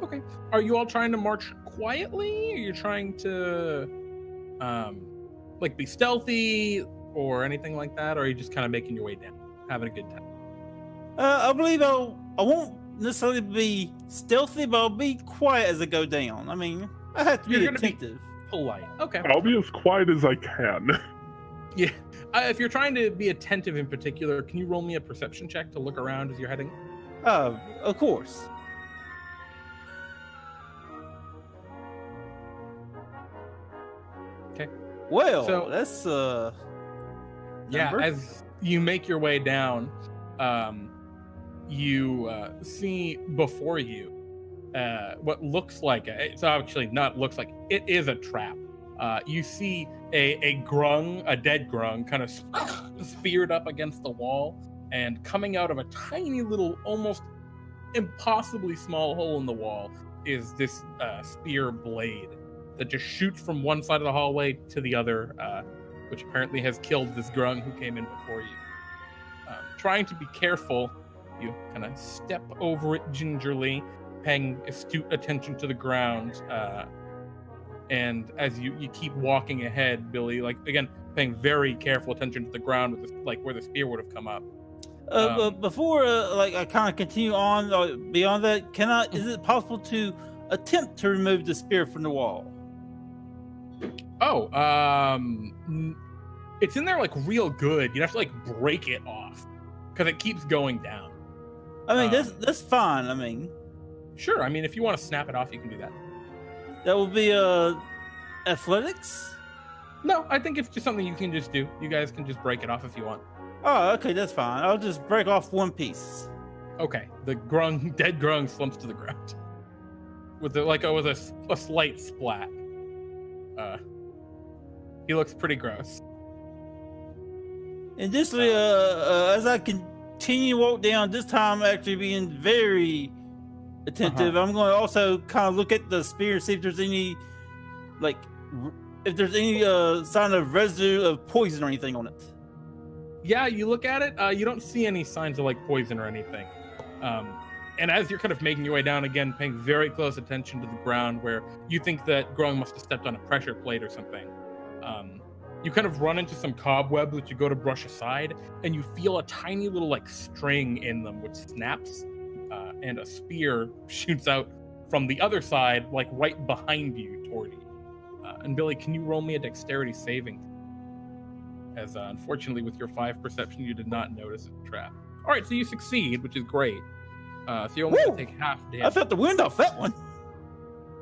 [SPEAKER 1] Okay. Are you all trying to march quietly? Are you trying to, like, be stealthy or anything like that? Or are you just kind of making your way down, having a good time?
[SPEAKER 4] I believe I won't necessarily be stealthy, but I'll be quiet as I go down. I mean, I have to be
[SPEAKER 1] You're gonna be-
[SPEAKER 4] attentive.
[SPEAKER 1] Polite. Okay.
[SPEAKER 5] I'll be as quiet as I can.
[SPEAKER 1] Yeah. If you're trying to be attentive in particular, can you roll me a perception check to look around as you're heading?
[SPEAKER 4] Of course.
[SPEAKER 1] Okay.
[SPEAKER 4] Well,
[SPEAKER 1] So-
[SPEAKER 4] that's
[SPEAKER 1] Yeah,
[SPEAKER 4] number.
[SPEAKER 1] as you make your way down, you see before you what looks like it's actually not looks like it is a trap. You see a grung, a dead grung, kind of speared up against the wall, and coming out of a tiny little, almost impossibly small hole in the wall is this spear blade that just shoots from one side of the hallway to the other, which apparently has killed this grung who came in before you. Trying to be careful, you kind of step over it gingerly, paying astute attention to the ground. And as you keep walking ahead, Billi, like, again, paying very careful attention to the ground with like where the spear would have come up.
[SPEAKER 4] But before like I kind of continue on beyond that, is it possible to attempt to remove the spear from the wall?
[SPEAKER 1] Oh, it's in there like real good. You'd have to like break it off because it keeps going down.
[SPEAKER 4] I mean, that's fine. I mean,
[SPEAKER 1] Sure, I mean, if you want to snap it off, you can do that.
[SPEAKER 4] that will be athletics.
[SPEAKER 1] No, I think it's just something you can just do. You guys can just break it off if you want.
[SPEAKER 4] Oh, okay, that's fine. I'll just break off one piece.
[SPEAKER 1] Okay, the grung, dead grung slumps to the ground with a slight splat. He looks pretty gross.
[SPEAKER 4] And this as I continue to walk down, this time actually being very attentive, I'm going to also kind of look at the spear and see if there's any, like, if there's any sign of residue of poison or anything on it.
[SPEAKER 1] Yeah, you look at it, you don't see any signs of like poison or anything. And as you're kind of making your way down again, paying very close attention to the ground where you think that grung must have stepped on a pressure plate or something, you kind of run into some cobwebs which you go to brush aside, and you feel a tiny little like string in them which snaps, and a spear shoots out from the other side, like right behind you toward you. And Billi, can you roll me a dexterity saving? As unfortunately with your 5 perception, you did not notice the trap. All right, so you succeed, which is great. So you only have to take half damage.
[SPEAKER 4] I felt the wind off that one.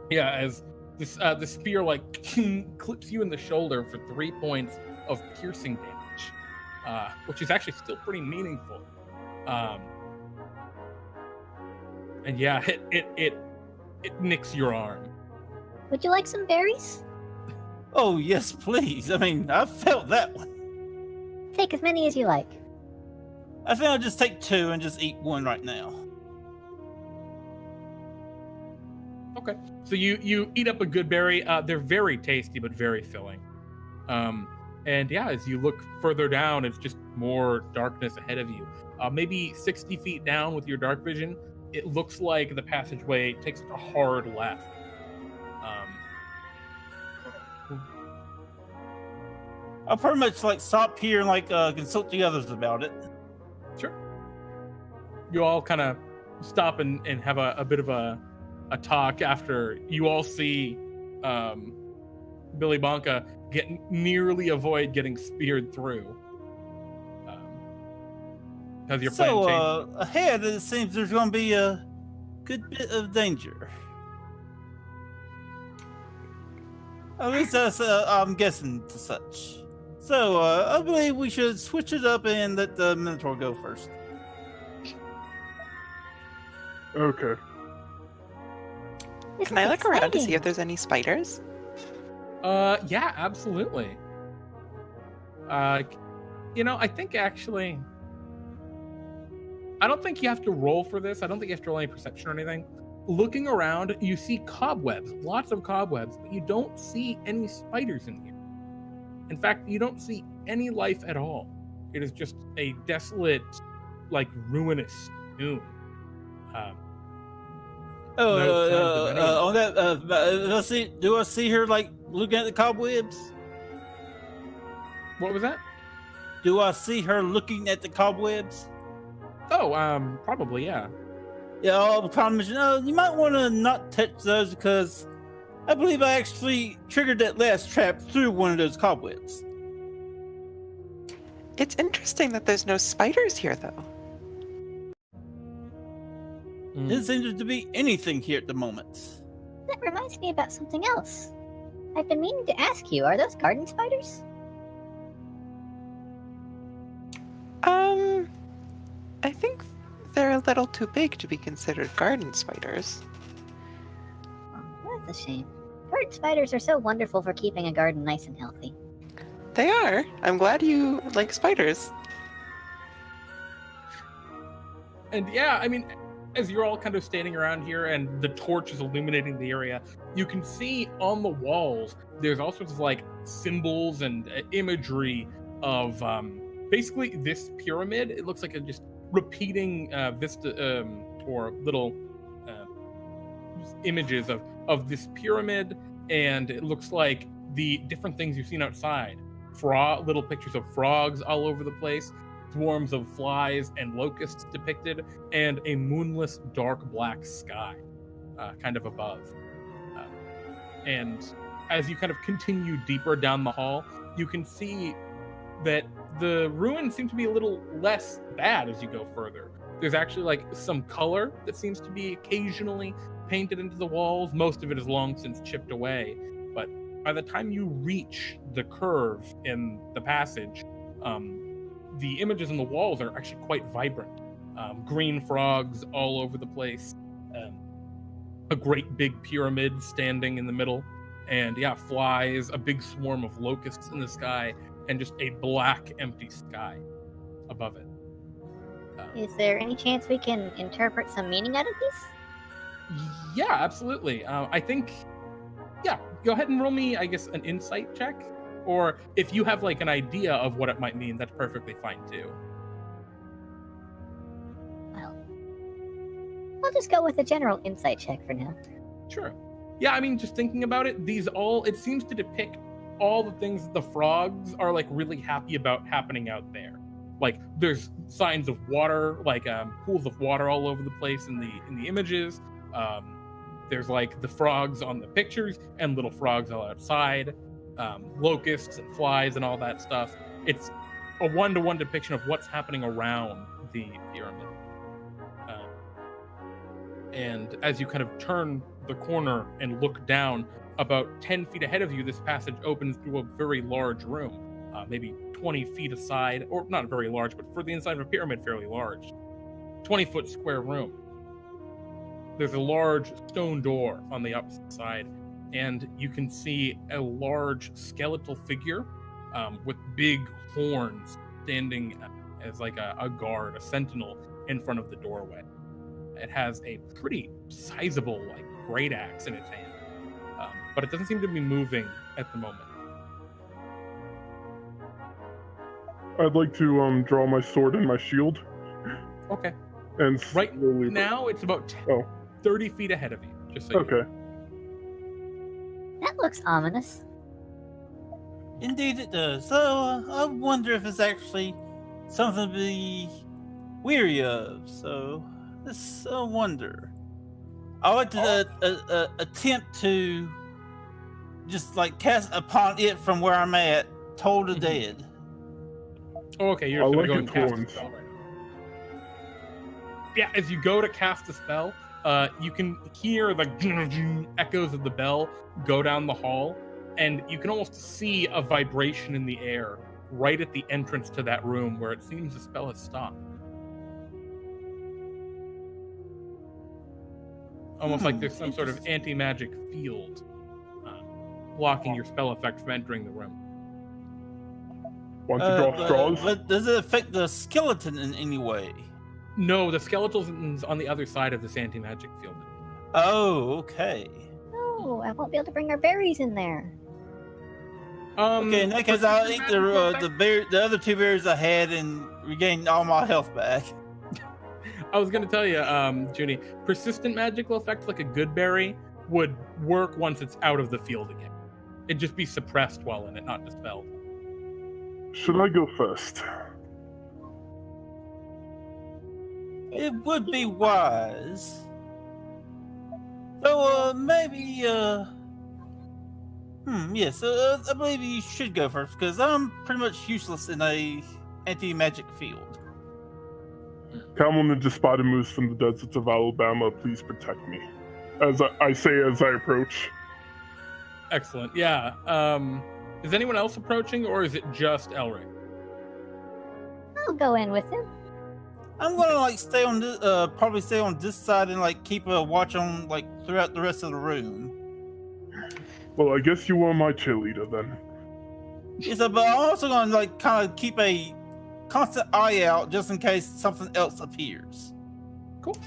[SPEAKER 1] Yeah, as this the spear like clips you in the shoulder for 3 points of piercing damage, which is actually still pretty meaningful. And yeah, it nicks your arm.
[SPEAKER 2] Would you like some berries?
[SPEAKER 4] Oh yes, please. I mean, I felt that one.
[SPEAKER 2] Take as many as you like.
[SPEAKER 4] I think I'll just take 2 and just eat one right now.
[SPEAKER 1] Okay, so you eat up a good berry. They're very tasty, but very filling. And yeah, as you look further down, it's just more darkness ahead of you. Maybe 60 feet down with your dark vision, it looks like the passageway takes a hard left.
[SPEAKER 4] I'll pretty much like stop here and like consult the others about it.
[SPEAKER 1] Sure. You all kind of stop and have a bit of a talk after you all see Billi Bonka nearly avoid getting speared through. Has your plan changed?
[SPEAKER 4] Ahead it seems there's going to be a good bit of danger. At least that's, I'm guessing to such. So, I believe we should switch it up and let the Minotaur go first.
[SPEAKER 5] Okay.
[SPEAKER 2] This
[SPEAKER 3] Can
[SPEAKER 2] is
[SPEAKER 3] I look around to
[SPEAKER 2] exciting.
[SPEAKER 3] see if there's any spiders?
[SPEAKER 1] Yeah, absolutely. I think actually, I don't think you have to roll for this. I don't think you have to roll any perception or anything. Looking around, you see cobwebs, lots of cobwebs, but you don't see any spiders in here. In fact, you don't see any life at all. It is just a desolate, like, ruinous tomb.
[SPEAKER 4] On that, do I see her like looking at the cobwebs?
[SPEAKER 1] What was that?
[SPEAKER 4] Do I see her looking at the cobwebs?
[SPEAKER 1] Oh, probably, yeah.
[SPEAKER 4] Yeah, I'll promise you. You might want to not touch those because I believe I actually triggered that last trap through one of those cobwebs.
[SPEAKER 3] It's interesting that there's no spiders here, though.
[SPEAKER 4] There seems to be anything here at the moment.
[SPEAKER 2] That reminds me about something else. I've been meaning to ask you, are those garden spiders?
[SPEAKER 3] I think they're a little too big to be considered garden spiders.
[SPEAKER 2] Oh, that's a shame. Garden spiders are so wonderful for keeping a garden nice and healthy.
[SPEAKER 3] They are. I'm glad you like spiders.
[SPEAKER 1] And yeah, I mean, as you're all kind of standing around here and the torch is illuminating the area, you can see on the walls, there's all sorts of like symbols and imagery of basically this pyramid. It looks like a just repeating vista or little images of this pyramid. And it looks like the different things you've seen outside. Little pictures of frogs all over the place, swarms of flies and locusts depicted, and a moonless dark black sky kind of above. And as you kind of continue deeper down the hall, you can see that the ruins seem to be a little less bad as you go further. There's actually like some color that seems to be occasionally painted into the walls. Most of it is long since chipped away, but by the time you reach the curve in the passage, the images on the walls are actually quite vibrant. Green frogs all over the place, a great big pyramid standing in the middle, and yeah, flies, a big swarm of locusts in the sky, and just a black, empty sky above it.
[SPEAKER 2] Is there any chance we can interpret some meaning out of this?
[SPEAKER 1] Yeah, absolutely. I think, yeah, go ahead and roll me, I guess, an insight check. Or if you have like an idea of what it might mean, that's perfectly fine too.
[SPEAKER 2] Well, I'll just go with a general insight check for now.
[SPEAKER 1] Sure. Yeah, I mean, just thinking about it, it seems to depict all the things that the frogs are like really happy about happening out there. Like there's signs of water, like pools of water all over the place in the images. There's like the frogs on the pictures and little frogs all outside. Locusts and flies and all that stuff. It's a one-to-one depiction of what's happening around the pyramid. And as you kind of turn the corner and look down, about 10 feet ahead of you, this passage opens through a very large room, maybe 20 feet aside, or not very large, but for the inside of a pyramid, fairly large. 20-foot square room. There's a large stone door on the opposite side, and you can see a large skeletal figure with big horns standing as like a guard, a sentinel in front of the doorway. It has a pretty sizable like great axe in its hand, but it doesn't seem to be moving at the moment.
[SPEAKER 5] I'd like to draw my sword and my shield.
[SPEAKER 1] Okay.
[SPEAKER 5] And
[SPEAKER 1] Right
[SPEAKER 5] slowly...
[SPEAKER 1] now, it's about 30 feet ahead of you. Just so you know.
[SPEAKER 5] Okay.
[SPEAKER 2] That looks ominous.
[SPEAKER 4] Indeed it does. So, I wonder if it's actually something to be weary of. So, let's wonder. I like to attempt to just like cast upon it from where I'm at, Toll the Dead.
[SPEAKER 1] Oh, okay, you're
[SPEAKER 5] I
[SPEAKER 1] gonna
[SPEAKER 5] like
[SPEAKER 1] go
[SPEAKER 5] it
[SPEAKER 1] and cast a
[SPEAKER 5] torn.
[SPEAKER 1] spell right now. yeah, as you go to cast the spell, you can hear the echoes of the bell go down the hall, and you can almost see a vibration in the air right at the entrance to that room where it seems the spell has stopped. Almost like there's some sort of anti-magic field blocking your spell effect from entering the room.
[SPEAKER 5] Want to draw straws?
[SPEAKER 4] But does it affect the skeleton in any way?
[SPEAKER 1] No, the skeleton's on the other side of this anti-magic field.
[SPEAKER 4] Oh, okay.
[SPEAKER 2] No, I won't be able to bring our berries in there.
[SPEAKER 4] Okay, in that case, I'll eat the other 2 berries I had and regain all my health back.
[SPEAKER 1] I was going to tell you, Juni, persistent magical effects like a good berry would work once it's out of the field again. It'd just be suppressed while in it, not dispelled.
[SPEAKER 5] Should I go first?
[SPEAKER 4] It would be wise. So, maybe, yes, I believe you should go first, because I'm pretty much useless in a anti-magic field.
[SPEAKER 5] Camel Ninja Spider moves from the deserts of Alabama. Please protect me. As I say as I approach.
[SPEAKER 1] Excellent. Yeah. Is anyone else approaching, or is it just Elric?
[SPEAKER 2] I'll go in with him.
[SPEAKER 4] I'm gonna stay on this, probably stay on this side and keep a watch on throughout the rest of the room.
[SPEAKER 5] Well, I guess you are my cheerleader then.
[SPEAKER 4] Yes, but I'm also gonna kind of keep a constant eye out just in case something else appears.
[SPEAKER 1] Cool.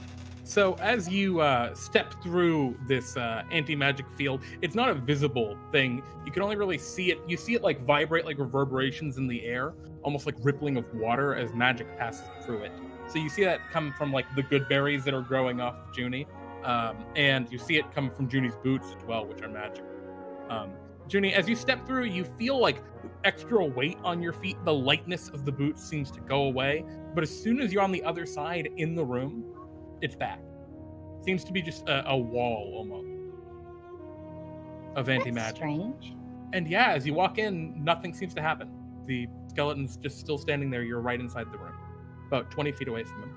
[SPEAKER 1] So as you step through this anti-magic field, it's not a visible thing. You can only really see it. You see it vibrate like reverberations in the air, almost like rippling of water as magic passes through it. So you see that come from the good berries that are growing off of Juni, and you see it come from Juni's boots as well, which are magic. Juni, as you step through, you feel extra weight on your feet. The lightness of the boots seems to go away, but as soon as you're on the other side in the room, it's back. Seems to be just a wall almost of anti-magic.
[SPEAKER 2] That's strange.
[SPEAKER 1] And yeah, as you walk in, nothing seems to happen. The skeleton's just still standing there. You're right inside the room, about 20 feet away from him.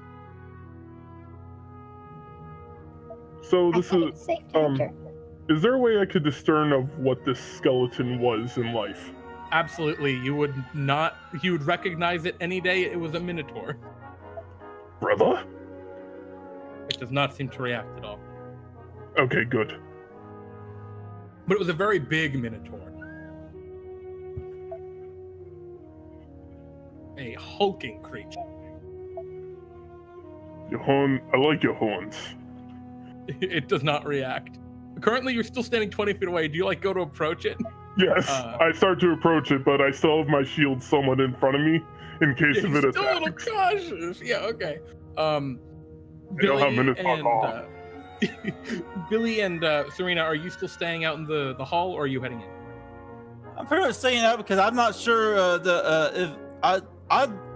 [SPEAKER 5] So
[SPEAKER 2] I
[SPEAKER 5] this
[SPEAKER 2] thought
[SPEAKER 5] is
[SPEAKER 2] it's safe to enter.
[SPEAKER 5] Is there a way I could discern of what this skeleton was in life?
[SPEAKER 1] Absolutely, you would recognize it any day. It was a Minotaur.
[SPEAKER 5] Brother?
[SPEAKER 1] It does not seem to react at all.
[SPEAKER 5] Okay, good.
[SPEAKER 1] But it was a very big Minotaur. A hulking creature.
[SPEAKER 5] Your horn. I like your horns.
[SPEAKER 1] It does not react. Currently, you're still standing 20 feet away. Do you go to approach it?
[SPEAKER 5] Yes, I start to approach it, but I still have my shield somewhat in front of me in case of it attacks.
[SPEAKER 1] Still a little cautious. Yeah, okay.
[SPEAKER 5] Billi have minutes
[SPEAKER 1] and Billi and Sereina, are you still staying out in the hall, or are you heading in?
[SPEAKER 4] I'm pretty much staying out because I'm not sure if I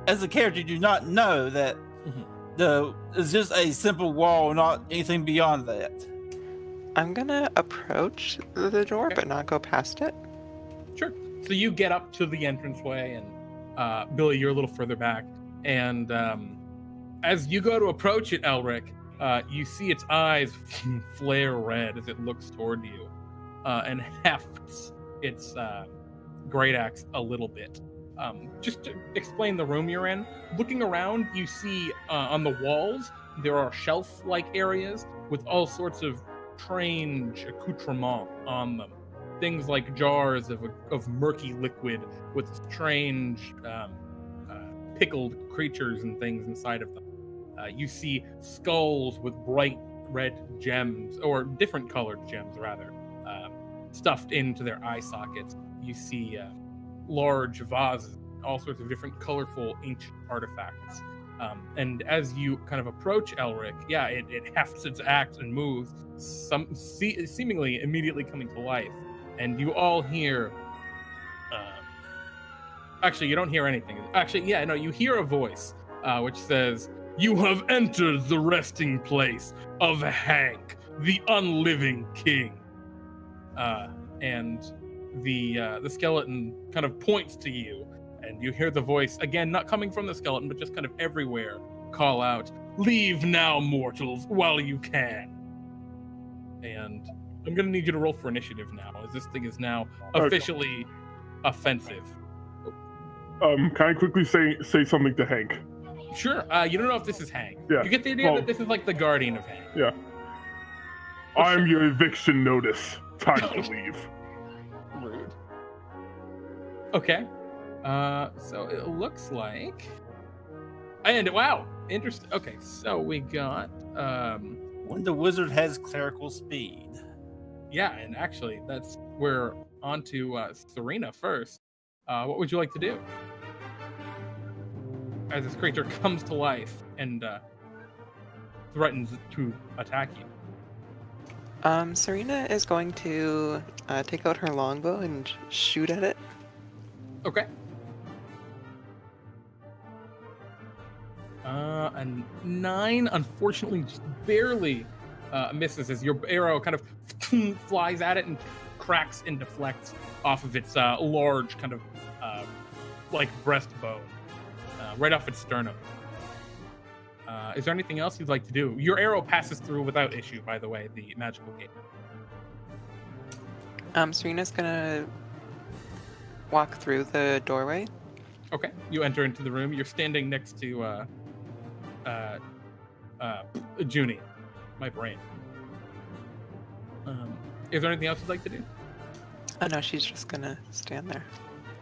[SPEAKER 4] as a character do not know that it's just a simple wall, not anything beyond that.
[SPEAKER 3] I'm gonna approach the door, but not go past it.
[SPEAKER 1] Sure. So you get up to the entranceway, and Billi, you're a little further back. And as you go to approach it, Elric, you see its eyes flare red as it looks toward you and hefts its great axe a little bit. Just to explain the room you're in, looking around, you see on the walls there are shelf-like areas with all sorts of strange accoutrements on them. Things like jars of murky liquid with strange pickled creatures and things inside of them. You see skulls with bright red gems, or different colored gems rather, stuffed into their eye sockets. You see large vases, all sorts of different colorful ancient artifacts. And as you kind of approach Elric, it hefts its axe and moves, seemingly immediately coming to life. And you all hear... actually, you don't hear anything. Actually, you hear a voice which says, "You have entered the resting place of Hank, the unliving king." And the skeleton kind of points to you, and you hear the voice, again, not coming from the skeleton, but just kind of everywhere, call out, Leave now, mortals, while you can. And I'm gonna need you to roll for initiative now, as this thing is now officially offensive.
[SPEAKER 5] Can I quickly say something to Hank?
[SPEAKER 1] Sure. You don't know if this is Hank.
[SPEAKER 5] Yeah.
[SPEAKER 1] You get the idea that this is like the guardian of Hank.
[SPEAKER 5] Yeah. I'm your eviction notice. Time to leave.
[SPEAKER 1] Rude. Okay. So it looks like, and wow, interesting. Okay, so we got
[SPEAKER 4] When the wizard has clerical speed.
[SPEAKER 1] yeah, and actually we're on to Sereina first. What would you like to do as this creature comes to life and threatens to attack you?
[SPEAKER 3] Sereina is going to take out her longbow and shoot at it.
[SPEAKER 1] Okay. And 9, unfortunately, just barely misses as your arrow kind of flies at it and cracks and deflects off of its large kind of like breastbone, right off its sternum. Is there anything else you'd like to do? Your arrow passes through without issue, by the way, the magical gate.
[SPEAKER 3] Serena's gonna walk through the doorway.
[SPEAKER 1] Okay, you enter into the room. You're standing next to Juni. My brain. Is there anything else you'd like to do?
[SPEAKER 3] Oh no, she's just gonna stand there.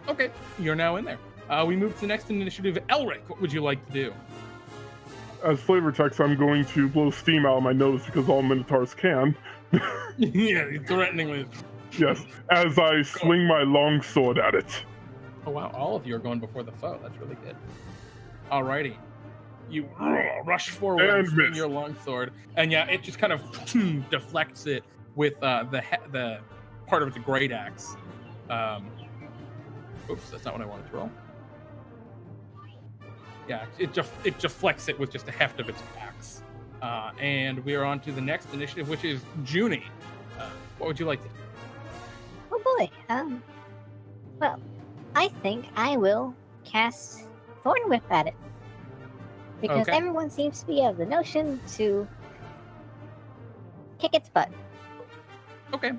[SPEAKER 1] Okay, you're now in there. We move to the next initiative. Elric, what would you like to do?
[SPEAKER 5] As flavor text, I'm going to blow steam out of my nose because all Minotaurs can.
[SPEAKER 1] Yeah, threateningly.
[SPEAKER 5] Yes, as I swing my longsword at it.
[SPEAKER 1] Oh wow, all of you are going before the foe. That's really good. Alrighty. You rush forward and swing your longsword, and yeah, it just kind of deflects it with the part of its great axe. Oops, that's not what I wanted to roll. Yeah, it deflects it with just the heft of its axe. And we are on to the next initiative, which is Juni. What would you like to do?
[SPEAKER 2] Oh boy. Well, I think I will cast Thorn Whip at it. Because
[SPEAKER 1] Okay.
[SPEAKER 2] everyone seems to be of the notion to kick its butt.
[SPEAKER 1] Okay.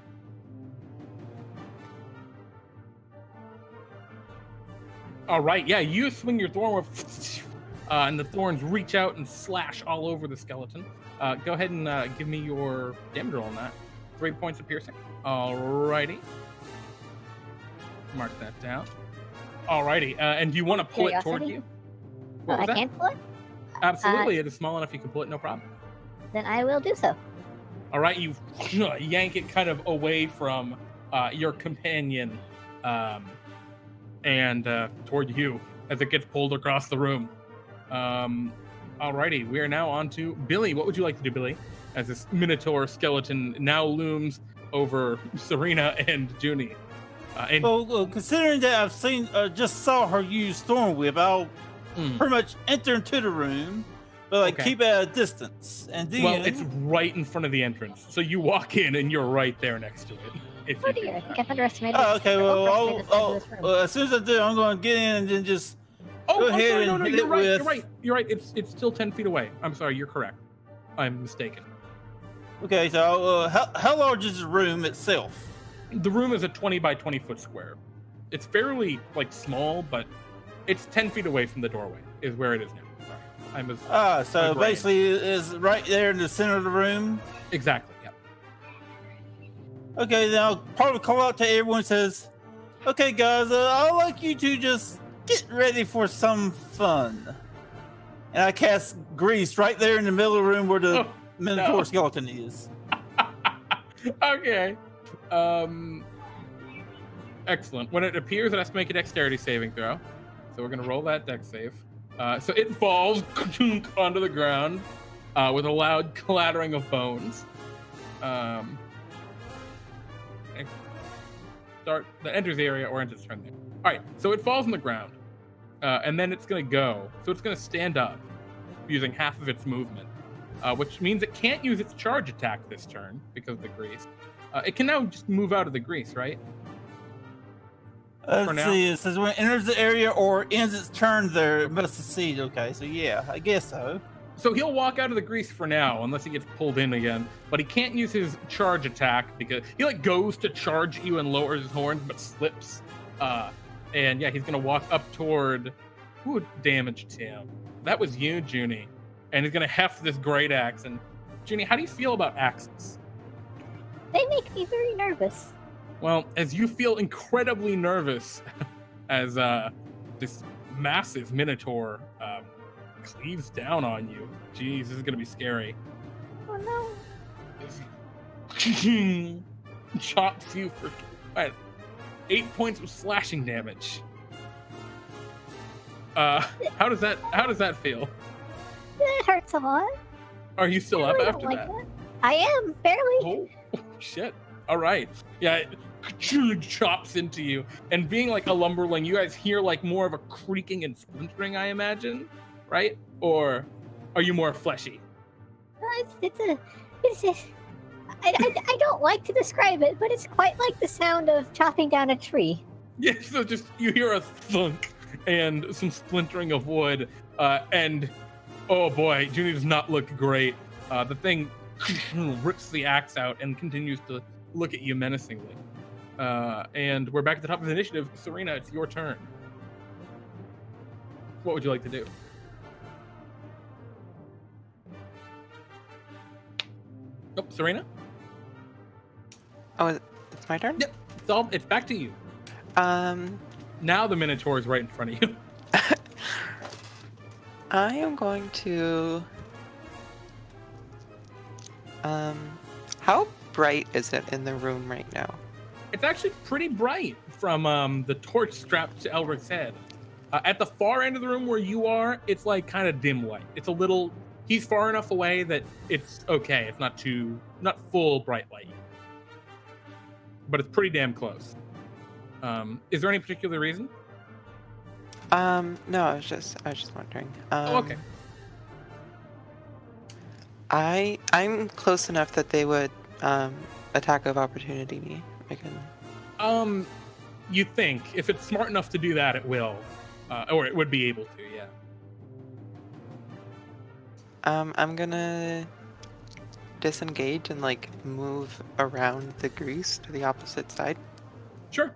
[SPEAKER 1] All right, yeah, you swing your thorn whip, and the thorns reach out and slash all over the skeleton. Go ahead and give me your damage roll on that. 3 points of piercing. Alrighty. Mark that down. Alrighty, and do you want to pull it toward
[SPEAKER 2] Curiosity?
[SPEAKER 1] you?
[SPEAKER 2] Oh,
[SPEAKER 1] What was
[SPEAKER 2] I
[SPEAKER 1] that?
[SPEAKER 2] can't pull it?
[SPEAKER 1] Absolutely, it is small enough you can pull it, no problem.
[SPEAKER 2] Then I will do so.
[SPEAKER 1] All right, you yank it kind of away from your companion and toward you as it gets pulled across the room. Alrighty, we are now on to Billi. What would you like to do, Billi? As this Minotaur skeleton now looms over Sereina and Juni.
[SPEAKER 4] Well, considering that I've just saw her use Thorn Whip, I'll pretty much enter into the room, but like
[SPEAKER 1] Okay.
[SPEAKER 4] keep at a distance. And then
[SPEAKER 1] Well, it's right in front of the entrance, so you walk in and you're right there next to it. If
[SPEAKER 2] Oh
[SPEAKER 1] you
[SPEAKER 2] dear, I
[SPEAKER 1] do
[SPEAKER 2] think
[SPEAKER 1] so.
[SPEAKER 2] I've underestimated.
[SPEAKER 4] okay. Well,
[SPEAKER 2] overestimated the size of this room.
[SPEAKER 4] as soon as I do, I'm going to get in and then just
[SPEAKER 1] Oh,
[SPEAKER 4] go
[SPEAKER 1] I'm
[SPEAKER 4] ahead
[SPEAKER 1] sorry.
[SPEAKER 4] and
[SPEAKER 1] No,
[SPEAKER 4] hit
[SPEAKER 1] you're
[SPEAKER 4] it
[SPEAKER 1] right.
[SPEAKER 4] with.
[SPEAKER 1] You're right. You're right. It's still 10 feet away. I'm sorry. You're correct. I'm mistaken.
[SPEAKER 4] Okay, so how large is the room itself?
[SPEAKER 1] The room is a 20 by 20 foot square. It's fairly like small, but it's 10 feet away from the doorway. Is where it is now. Sorry.
[SPEAKER 4] So
[SPEAKER 1] my brain.
[SPEAKER 4] basically, it's right there in the center of the room.
[SPEAKER 1] Exactly. Yeah.
[SPEAKER 4] Okay, then I'll probably call out to everyone and says, okay, guys, I'd like you to just get ready for some fun. And I cast grease right there in the middle of the room where the Minotaur
[SPEAKER 1] no.
[SPEAKER 4] skeleton is.
[SPEAKER 1] Okay. Excellent. When it appears, it has to make a dexterity saving throw. So we're gonna roll that dex save. So it falls onto the ground with a loud clattering of bones. Start that enters the area or enters turn there. All right. So it falls on the ground, and then it's gonna go. So it's gonna stand up, using half of its movement, which means it can't use its charge attack this turn because of the grease. It can now just move out of the grease, right?
[SPEAKER 4] Let's see, it says when it enters the area or ends its turn there, it must succeed. Okay, so yeah, I guess so.
[SPEAKER 1] So he'll walk out of the grease for now, unless he gets pulled in again. But he can't use his charge attack because he like goes to charge you and lowers his horns, but slips. And yeah, he's gonna walk up toward who damaged him. That was you, Juni. And he's gonna heft this great axe. And Juni, how do you feel about axes?
[SPEAKER 2] They make me very nervous.
[SPEAKER 1] Well, as you feel incredibly nervous as this massive Minotaur cleaves down on you. Jeez, this is gonna be scary.
[SPEAKER 2] Oh no.
[SPEAKER 1] Chops you for 8 points of slashing damage. How does that feel?
[SPEAKER 2] That hurts a lot.
[SPEAKER 1] Are you still
[SPEAKER 2] I
[SPEAKER 1] up
[SPEAKER 2] really
[SPEAKER 1] after
[SPEAKER 2] don't
[SPEAKER 1] that?
[SPEAKER 2] like I am, barely.
[SPEAKER 1] Oh shit. All right. Yeah, it chops into you. And being like a lumberling, you guys hear like more of a creaking and splintering, I imagine, right? Or are you more fleshy?
[SPEAKER 2] I don't like to describe it, but it's quite like the sound of chopping down a tree.
[SPEAKER 1] Yeah, so just you hear a thunk and some splintering of wood, and oh boy, Juni does not look great. The thing rips the axe out and continues to look at you menacingly. And we're back at the top of the initiative. Sereina, it's your turn. What would you like to do? Oh, Sereina?
[SPEAKER 3] Oh, it's my turn?
[SPEAKER 1] Yep. It's back to you. Now the Minotaur is right in front of you.
[SPEAKER 3] I am going to... how bright is it in the room right now?
[SPEAKER 1] It's actually pretty bright from the torch strapped to Elric's head. At the far end of the room where you are, it's like kind of dim light. It's a little... He's far enough away that it's okay. It's not full bright light. But it's pretty damn close. Is there any particular reason?
[SPEAKER 3] No, I was just wondering.
[SPEAKER 1] Oh, okay.
[SPEAKER 3] I'm close enough that they would attack of opportunity me. I can...
[SPEAKER 1] You think if it's smart enough to do that, it will, or it would be able to. Yeah.
[SPEAKER 3] I'm gonna disengage and like move around the grease to the opposite side.
[SPEAKER 1] Sure.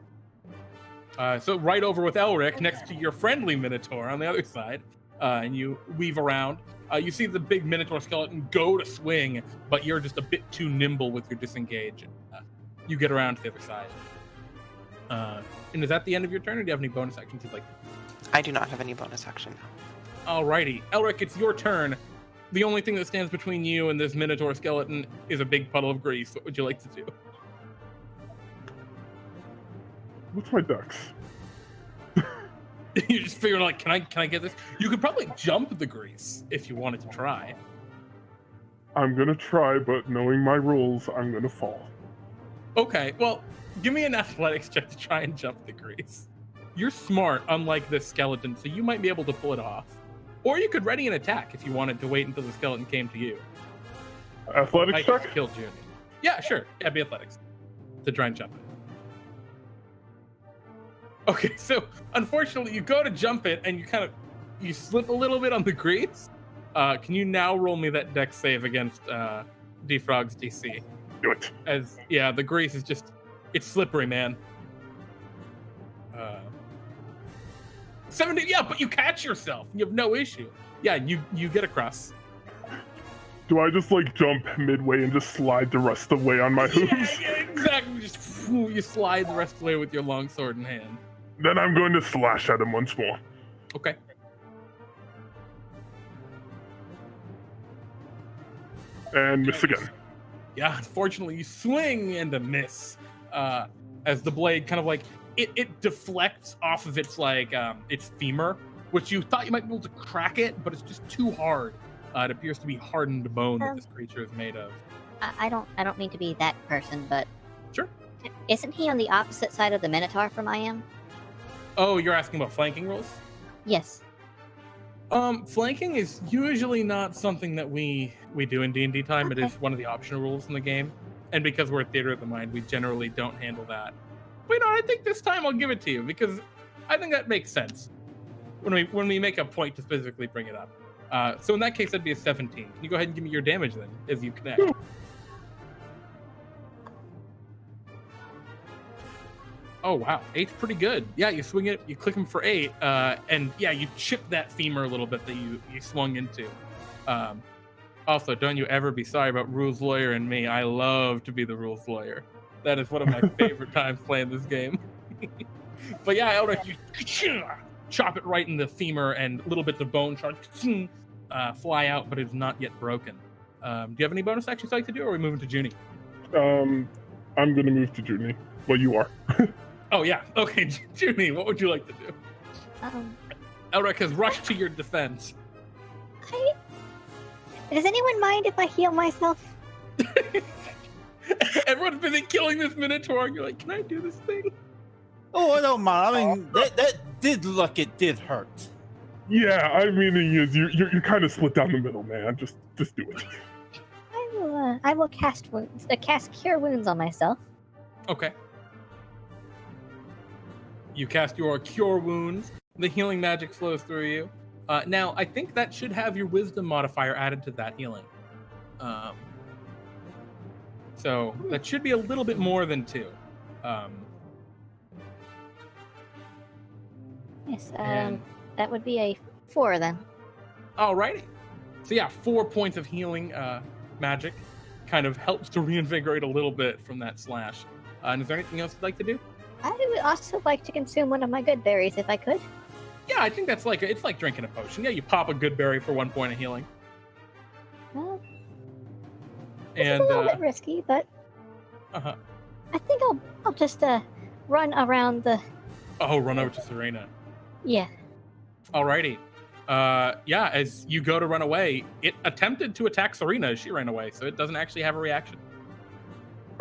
[SPEAKER 1] So right over with Elric, next to your friendly Minotaur on the other side, and you weave around. You see the big Minotaur skeleton go to swing, but you're just a bit too nimble with your disengage. You get around to the other side. And is that the end of your turn, or do you have any bonus actions you'd like?
[SPEAKER 3] I do not have any bonus action.
[SPEAKER 1] Alrighty. Elric, it's your turn. The only thing that stands between you and this Minotaur skeleton is a big puddle of grease. What would you like to do?
[SPEAKER 5] What's my dex?
[SPEAKER 1] You just figured like, can I get this? You could probably jump the grease if you wanted to try.
[SPEAKER 5] I'm gonna try, but knowing my rules, I'm gonna fall.
[SPEAKER 1] Okay, well, give me an athletics check to try and jump the grease. You're smart, unlike this skeleton, so you might be able to pull it off. Or you could ready an attack if you wanted to wait until the skeleton came to you.
[SPEAKER 5] Athletics check?
[SPEAKER 1] Kill Juni. Yeah, sure. Yeah, be athletics. To try and jump it. Okay, so unfortunately you go to jump it and you slip a little bit on the grease. Can you now roll me that dex save against D-Frog's DC?
[SPEAKER 5] Do it.
[SPEAKER 1] As yeah, the grease is just it's slippery, man. 70, yeah, but you catch yourself. You have no issue. Yeah, you get across.
[SPEAKER 5] Do I just like jump midway and just slide the rest of the way on my hooves?
[SPEAKER 1] Yeah, exactly. Just you slide the rest of the way with your long sword in hand.
[SPEAKER 5] Then I'm going to slash at him once more.
[SPEAKER 1] Okay.
[SPEAKER 5] And miss again.
[SPEAKER 1] Yeah, unfortunately, you swing and a miss. As the blade kind of like it deflects off of its like its femur, which you thought you might be able to crack it, but it's just too hard. It appears to be hardened bone that this creature is made of.
[SPEAKER 2] I don't mean to be that person, but
[SPEAKER 1] Sure.
[SPEAKER 2] Isn't he on the opposite side of the Minotaur from I am?
[SPEAKER 1] Oh, you're asking about flanking rolls?
[SPEAKER 2] Yes.
[SPEAKER 1] Flanking is usually not something that we do in DnDTime.
[SPEAKER 2] Okay.
[SPEAKER 1] It is one of the optional rules in the game. And because we're Theater of the Mind, we generally don't handle that. But you know, I think this time I'll give it to you because I think that makes sense when we make a point to specifically bring it up. So in that case, that'd be a 17. Can you go ahead and give me your damage then, as you connect? Oh wow, 8's pretty good. Yeah, you swing it, you click him for 8, and yeah, you chip that femur a little bit that you swung into. Also, don't you ever be sorry about Rules Lawyer and me. I love to be the Rules Lawyer. That is one of my favorite times playing this game. But yeah, Elric, you chop it right in the femur, and little bits of bone fly out, but it's not yet broken. Do you have any bonus actions you'd like to do, or are we moving to Juni?
[SPEAKER 5] I'm going to move to Juni. Well, you are.
[SPEAKER 1] Oh yeah, okay, Juni, what would you like to do? Elric has rushed to your defense.
[SPEAKER 2] Does anyone mind if I heal myself?
[SPEAKER 1] Everyone's busy killing this Minotaur, and you're like, can I do this thing?
[SPEAKER 4] Oh, I don't mind. I mean, that did look like it did hurt.
[SPEAKER 5] Yeah, I mean, you're kind of split down the middle, man. Just do it.
[SPEAKER 2] I will cast Cure Wounds on myself.
[SPEAKER 1] Okay. You cast your Cure Wounds. The healing magic flows through you. Now, I think that should have your Wisdom modifier added to that healing. So that should be a little bit more than 2.
[SPEAKER 2] Yes, that would be a 4 then.
[SPEAKER 1] Alrighty. So yeah, 4 points of healing magic kind of helps to reinvigorate a little bit from that slash. And is there anything else you'd like to do?
[SPEAKER 2] I would also like to consume one of my good berries if I could.
[SPEAKER 1] Yeah, I think that's it's like drinking a potion. Yeah, you pop a good berry for 1 point of healing.
[SPEAKER 2] Well,
[SPEAKER 1] And
[SPEAKER 2] it's a little bit risky, but
[SPEAKER 1] uh-huh.
[SPEAKER 2] I think I'll just run around the.
[SPEAKER 1] Oh, run over to Sereina.
[SPEAKER 2] Yeah.
[SPEAKER 1] Alrighty. Yeah, as you go to run away, it attempted to attack Sereina as she ran away, so it doesn't actually have a reaction.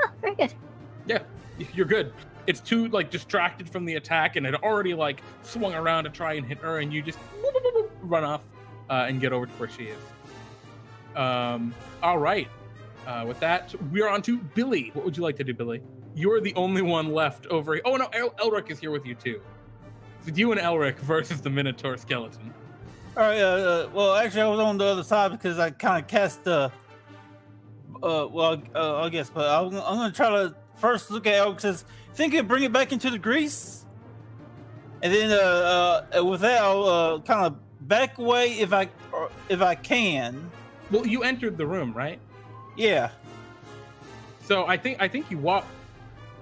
[SPEAKER 2] Oh, very good.
[SPEAKER 1] Yeah, you're good. It's too distracted from the attack, and it already swung around to try and hit her, and you just run off and get over to where she is. All right. With that, we are on to Billi. What would you like to do, Billi? You're the only one left over here. Oh no, Elric is here with you too. It's you and Elric versus the Minotaur skeleton.
[SPEAKER 4] All right. Well, actually, I was on the other side because I kind of cast the. I guess, but I'm gonna try to first look at Elric. Says, think you bring it back into the grease, and then with that, I'll kind of back away if I can.
[SPEAKER 1] Well, you entered the room, right?
[SPEAKER 4] Yeah.
[SPEAKER 1] So I think you walk.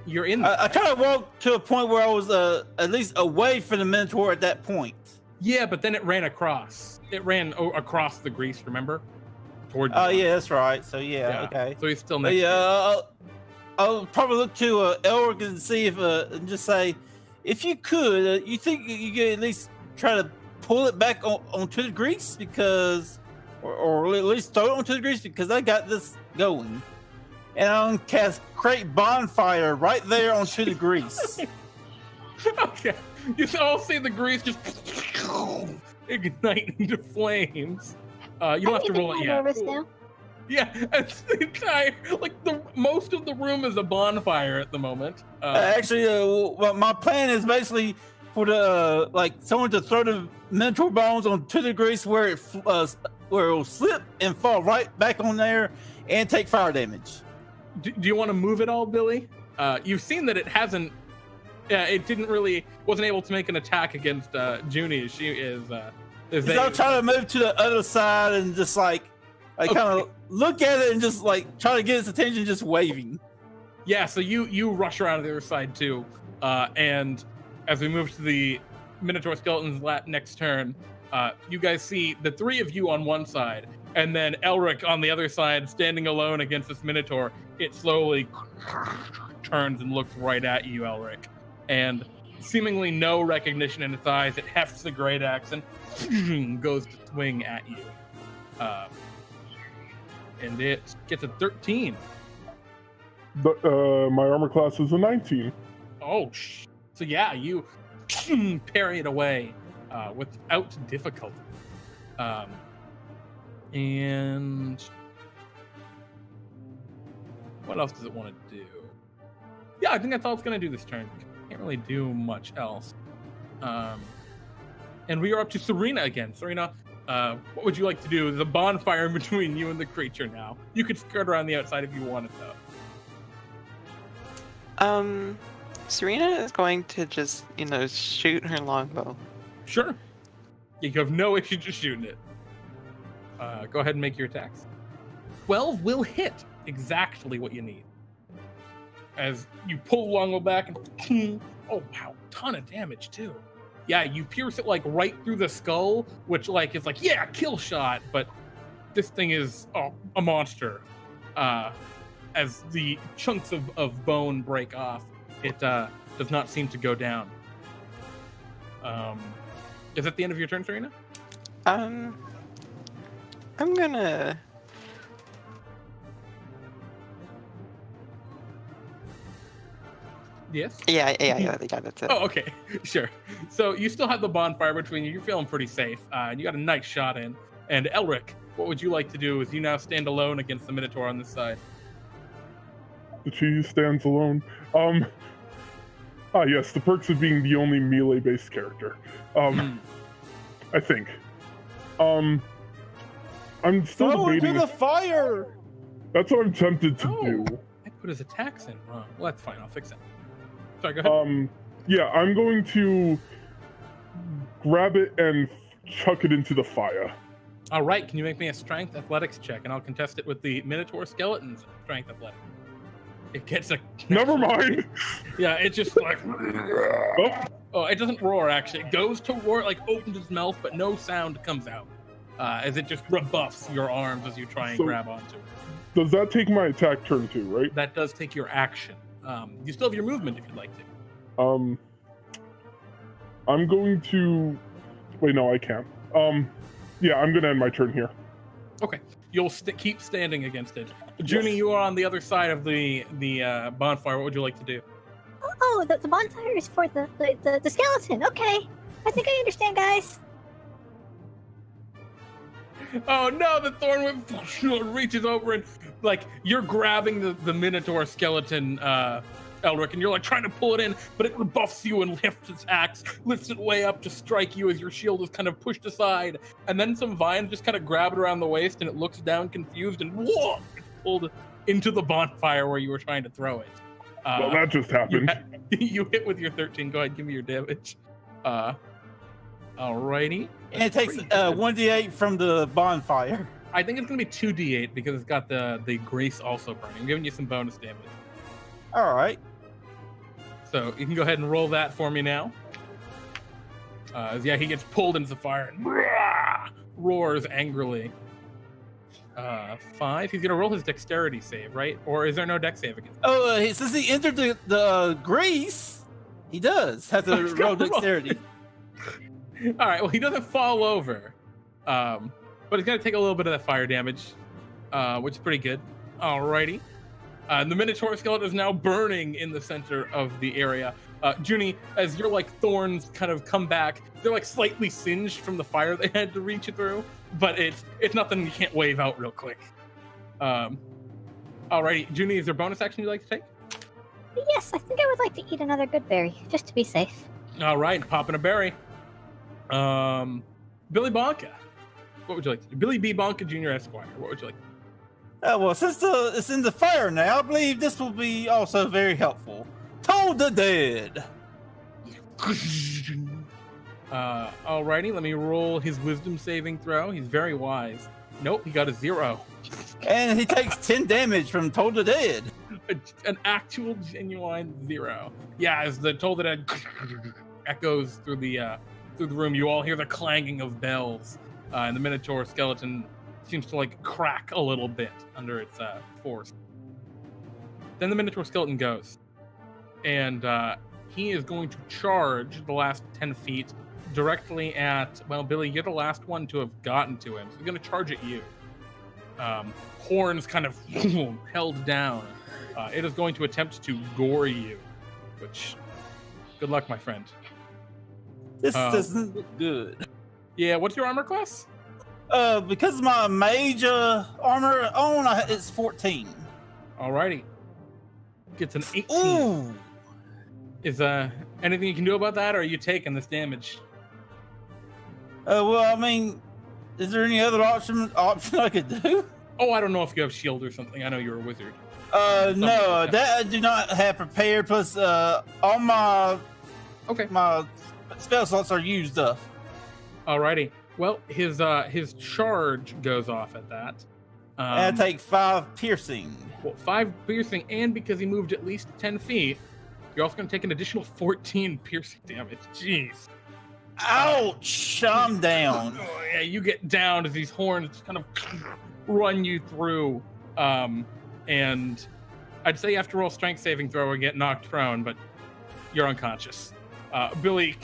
[SPEAKER 1] You're in.
[SPEAKER 4] I kind of walked to a point where I was at least away from the Minotaur at that point.
[SPEAKER 1] Yeah, but then it ran across. It ran across the grease. Remember? Towards.
[SPEAKER 4] Oh yeah, that's right. So yeah, okay.
[SPEAKER 1] So he's still next. To
[SPEAKER 4] you. I'll probably look to Elric and see if and just say, if you could, you think you could at least try to pull it back onto the grease because, or at least throw it onto the grease because I got this going. And I'll cast Create Bonfire right there onto the grease.
[SPEAKER 1] Okay. You all see the grease just ignite into flames. You don't have to roll it yet.
[SPEAKER 2] Nervous now.
[SPEAKER 1] Yeah, it's the entire most of the room is a bonfire at the moment.
[SPEAKER 4] Actually, well, my plan is basically for the someone to throw the Minotaur bones onto the grease where it'll slip and fall right back on there and take fire damage.
[SPEAKER 1] Do you want to move it all, Billi? You've seen that it hasn't. It wasn't able to make an attack against Juni as she is.
[SPEAKER 4] I'll try to move to the other side and just kind of look at it and just try to get its attention, just waving.
[SPEAKER 1] Yeah, so you rush around to the other side too, and as we move to the Minotaur skeleton's next turn, you guys see the 3 of you on one side, and then Elric on the other side, standing alone against this Minotaur. It slowly turns and looks right at you, Elric, and seemingly no recognition in its eyes, it hefts the great axe and goes to swing at you. And it gets a 13.
[SPEAKER 5] But my armor class is a 19.
[SPEAKER 1] Oh, so yeah, you parry it away without difficulty. And what else does it want to do? Yeah, I think that's all it's going to do this turn. Can't really do much else. And we are up to Sereina again. Sereina, What would you like to do? There's a bonfire between you and the creature now. You could skirt around the outside if you wanted, though.
[SPEAKER 3] Sereina is going to just, shoot her longbow.
[SPEAKER 1] Sure. You have no issue just shooting it. Go ahead and make your attacks. 12 will hit exactly what you need. As you pull the longbow back and oh wow, ton of damage too. Yeah, you pierce it like right through the skull, which like is like, yeah, kill shot, but this thing is a monster. As the chunks of bone break off, it does not seem to go down. Is that the end of your turn, Sereina?
[SPEAKER 3] I'm gonna...
[SPEAKER 1] Yes?
[SPEAKER 3] Yeah, that's it.
[SPEAKER 1] Oh, okay, sure. So you still have the bonfire between you. You're feeling pretty safe. And you got a nice shot in. And Elric, what would you like to do as you now stand alone against the Minotaur on this side?
[SPEAKER 5] The cheese stands alone. Yes, the perks of being the only melee-based character. I think. I'm still
[SPEAKER 4] Throw
[SPEAKER 5] debating.
[SPEAKER 4] into the fire!
[SPEAKER 5] That's what I'm tempted to do.
[SPEAKER 1] I put his attacks in wrong. Well, that's fine. I'll fix it. Sorry, go ahead.
[SPEAKER 5] Yeah, I'm going to grab it and chuck it into the fire.
[SPEAKER 1] All right, can you make me a strength athletics check, and I'll contest it with the Minotaur skeleton's strength athletics. It gets a...
[SPEAKER 5] Never mind.
[SPEAKER 1] Yeah, it just like... Oh, it doesn't roar, actually. It goes to roar, it like opens its mouth, but no sound comes out. As it just rebuffs your arms as you try and grab onto it.
[SPEAKER 5] Does that take my attack turn too, right?
[SPEAKER 1] That does take your action. You still have your movement if you'd like to.
[SPEAKER 5] I'm going to... Wait, no, I can't. Yeah, I'm going to end my turn here.
[SPEAKER 1] Okay. You'll keep standing against it. Juni, you are on the other side of the bonfire. What would you like to do?
[SPEAKER 2] Oh, the bonfire is for the skeleton. Okay. I think I understand, guys.
[SPEAKER 1] Oh no, the Thornwhip reaches over and like you're grabbing the Minotaur skeleton, Elric, and you're like trying to pull it in, but it rebuffs you and lifts its axe, lifts it way up to strike you as your shield is kind of pushed aside, and then some vines just kind of grab it around the waist and it looks down confused and whoa, it's pulled into the bonfire where you were trying to throw it.
[SPEAKER 5] Well, that just happened.
[SPEAKER 1] You hit with your 13. Go ahead, give me your damage. Alrighty.
[SPEAKER 4] And it takes 1d8 from the bonfire.
[SPEAKER 1] I think it's gonna be 2d8 because it's got the grace also burning. I'm giving you some bonus damage.
[SPEAKER 4] All right.
[SPEAKER 1] So you can go ahead and roll that for me now. Yeah, he gets pulled into the fire and roars angrily. 5. He's gonna roll his dexterity save, right? Or is there no dex save against him?
[SPEAKER 4] Oh, since he entered the grease, he does have to roll dexterity.
[SPEAKER 1] All right. Well, he doesn't fall over, but he's gonna take a little bit of that fire damage, which is pretty good. Alrighty. The Minotaur skeleton is now burning in the center of the area. Juni, as your like thorns kind of come back, they're like slightly singed from the fire they had to reach you through, but it's nothing you can't wave out real quick. Alrighty, Juni, is there a bonus action you'd like to take?
[SPEAKER 2] Yes, I think I would like to eat another good berry, just to be safe.
[SPEAKER 1] All right, popping a berry. Billy Bonka, what would you like to do? Billy B. Bonka Jr. Esquire, what would you like to do?
[SPEAKER 4] Well, since it's in the fire now, I believe this will be also very helpful. Told the Dead.
[SPEAKER 1] Alrighty, let me roll his wisdom saving throw. He's very wise. Nope, he got a 0.
[SPEAKER 4] And he takes 10 damage from Told the Dead.
[SPEAKER 1] An actual genuine 0. Yeah, as the Told the Dead echoes through the room, you all hear the clanging of bells, and the Minotaur skeleton seems to like crack a little bit under its force. Then the Minotaur skeleton goes, and he is going to charge the last 10 feet directly at, well, Billy, you're the last one to have gotten to him, so he's going to charge at you. Horns kind of held down. It is going to attempt to gore you, which, good luck, my friend.
[SPEAKER 4] This doesn't look good.
[SPEAKER 1] Yeah, what's your armor class?
[SPEAKER 4] Because my mage armor on, it's 14.
[SPEAKER 1] Alrighty. Gets an 18.
[SPEAKER 4] Ooh.
[SPEAKER 1] Is anything you can do about that, or are you taking this damage?
[SPEAKER 4] Well, I mean, Is there any other option I could do?
[SPEAKER 1] Oh, I don't know if you have shield or something. I know you're a wizard.
[SPEAKER 4] No, that I do not have prepared. Plus, all my spell slots are used up.
[SPEAKER 1] Alrighty. Well, his charge goes off at that.
[SPEAKER 4] And I take 5 piercing.
[SPEAKER 1] Well, 5 piercing, and because he moved at least 10 feet, you're also going to take an additional 14 piercing damage. Jeez.
[SPEAKER 4] Ouch! I'm down.
[SPEAKER 1] Oh, yeah, you get down as these horns kind of run you through. And I'd say you have to roll strength saving throw and get knocked prone, but you're unconscious. Billi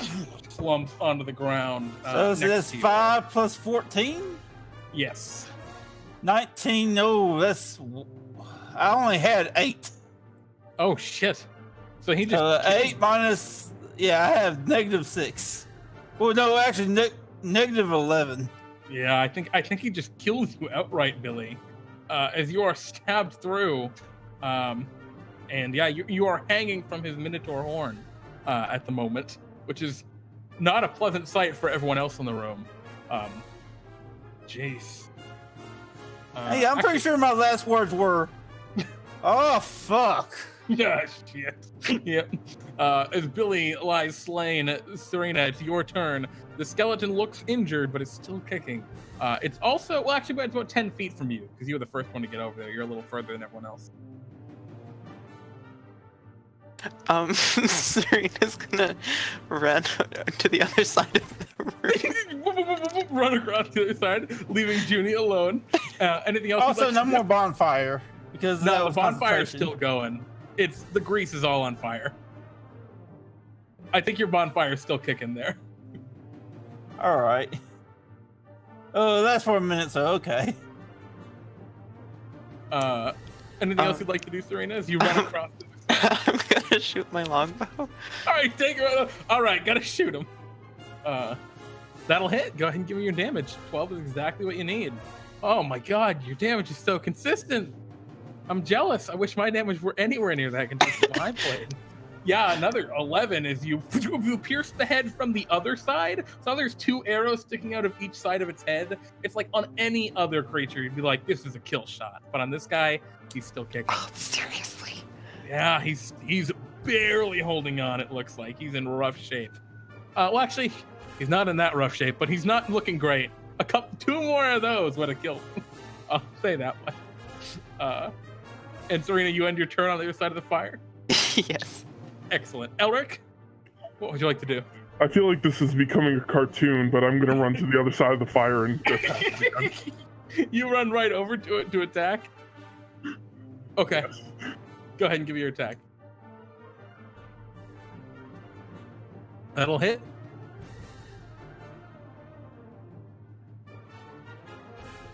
[SPEAKER 1] slumps onto the ground.
[SPEAKER 4] So that's 5 plus 14?
[SPEAKER 1] Yes.
[SPEAKER 4] 19. No, I only had 8.
[SPEAKER 1] Oh, shit. So he just...
[SPEAKER 4] 8 minus... Yeah, I have -6. Well, no, actually, negative 11.
[SPEAKER 1] Yeah, I think he just kills you outright, Billi. As you are stabbed through. And yeah, you are hanging from his Minotaur horn at the moment, which is not a pleasant sight for everyone else in the room. Jeez.
[SPEAKER 4] Hey, I'm pretty sure my last words were, "Oh fuck."
[SPEAKER 1] Yeah, shit. Yep. As Billi lies slain, Sereina, it's your turn. The skeleton looks injured, but it's still kicking. It's also, well, actually, it's about 10 feet from you, because you were the first one to get over there. You're a little further than everyone else.
[SPEAKER 3] Serena's gonna run to the other side of the room.
[SPEAKER 1] Run across the other side, leaving Juni alone. Anything else?
[SPEAKER 4] Also, no more bonfire, because
[SPEAKER 1] no, the bonfire's still going. The grease is all on fire. I think your bonfire's still kicking there.
[SPEAKER 4] All right. Oh, that's for a minute, so okay.
[SPEAKER 1] Anything else you'd like to do, Sereina? As you run across the
[SPEAKER 3] I'm gonna shoot my longbow.
[SPEAKER 1] All right, take it. All right, gotta shoot him. That'll hit. Go ahead and give me your damage. 12 is exactly what you need. Oh my god, your damage is so consistent. I'm jealous. I wish my damage were anywhere near that consistent when I played. Yeah, another 11 is you pierce the head from the other side. So there's 2 arrows sticking out of each side of its head. It's like on any other creature, you'd be like, this is a kill shot. But on this guy, he's still kicking.
[SPEAKER 3] Oh, seriously?
[SPEAKER 1] Yeah, he's barely holding on, it looks like. He's in rough shape. Well, actually, he's not in that rough shape, but he's not looking great. 2 more of those would have killed him. I'll say that way. And Sereina, you end your turn on the other side of the fire?
[SPEAKER 3] Yes.
[SPEAKER 1] Excellent. Elric, what would you like to do?
[SPEAKER 5] I feel like this is becoming a cartoon, but I'm gonna run to the other side of the fire and attack again.
[SPEAKER 1] You run right over to it to attack? Okay.
[SPEAKER 5] Yes.
[SPEAKER 1] Go ahead and give me your attack. That'll hit.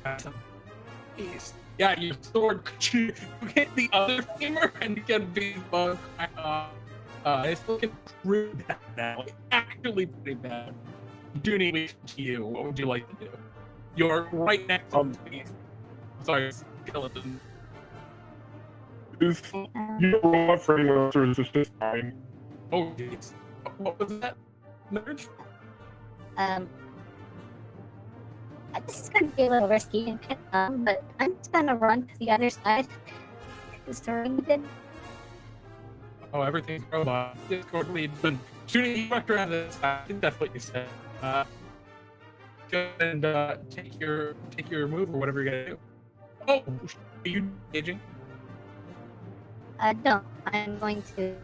[SPEAKER 1] Jeez. Yeah, your sword, you hit the other femur and you get these bones back off. It's looking pretty bad now. Actually pretty bad. Juni, we come to you. What would you like to do? You're right next to the skeleton.
[SPEAKER 5] Is you roll up for anyone else, or is this just mine?
[SPEAKER 1] Oh, jeez. What was that, nerd?
[SPEAKER 2] This is going to be a little risky, but I'm just going to run to the other side. Is Sereina did?
[SPEAKER 1] Oh, everything's robot. Discord leads. But Juni, you walked around this. I think that's what you said. Go and take your move or whatever you're gonna do. Oh, are you engaging?
[SPEAKER 2] No, I'm going to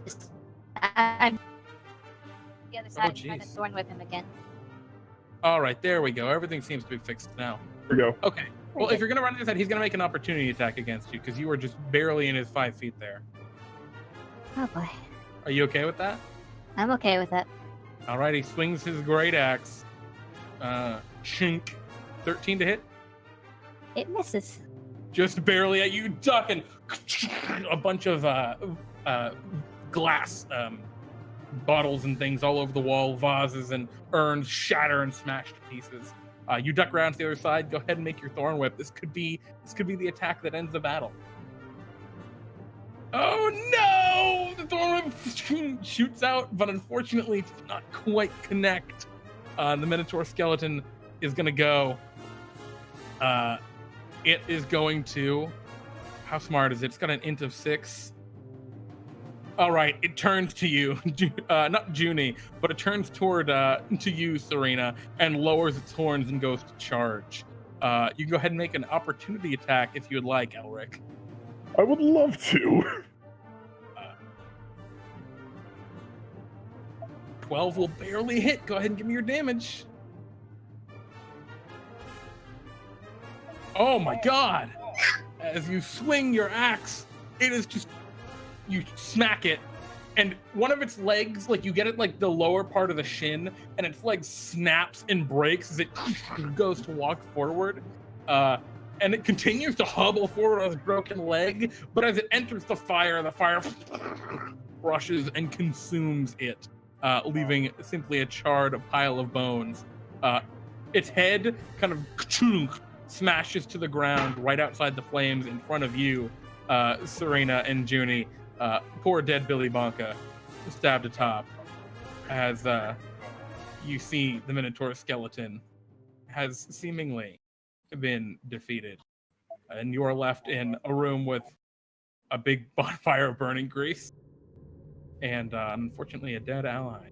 [SPEAKER 2] just. I'm the other side and try to
[SPEAKER 1] jeez.
[SPEAKER 2] thorn whip him again.
[SPEAKER 1] All right, there we go. Everything seems to be fixed now.
[SPEAKER 5] There we go.
[SPEAKER 1] Okay. Well, if you're gonna run to his head, he's gonna make an opportunity attack against you because you were just barely in his 5 feet there.
[SPEAKER 2] Oh boy.
[SPEAKER 1] Are you okay with that?
[SPEAKER 2] I'm okay with that.
[SPEAKER 1] All right, he swings his great axe. Chink. 13 to hit.
[SPEAKER 2] It misses.
[SPEAKER 1] Just barely at you, duck, and a bunch of glass bottles and things all over the wall, vases and urns shatter and smash to pieces. You duck around to the other side. Go ahead and make your thorn whip. This could be the attack that ends the battle. Oh no! The thorn whip shoots out, but unfortunately does not quite connect. The Minotaur skeleton is going to go. It is going to. How smart is it? It's got an int of 6. All right, it turns to you, not Juni, but it turns toward to you, Sereina, and lowers its horns and goes to charge. You can go ahead and make an opportunity attack if you would like, Elric.
[SPEAKER 5] I would love to.
[SPEAKER 1] 12 will barely hit. Go ahead and give me your damage. Oh my god! As you swing your axe, it is just, you smack it, and one of its legs, like you get it like the lower part of the shin, and its leg snaps and breaks as it goes to walk forward. And it continues to hobble forward on its broken leg, but as it enters the fire brushes and consumes it, leaving simply a charred pile of bones. Its head kind of smashes to the ground right outside the flames in front of you, Sereina and Juni. Poor dead Billi Bonka, stabbed atop, as you see the Minotaur skeleton has seemingly been defeated. And you are left in a room with a big bonfire of burning grease and unfortunately a dead ally.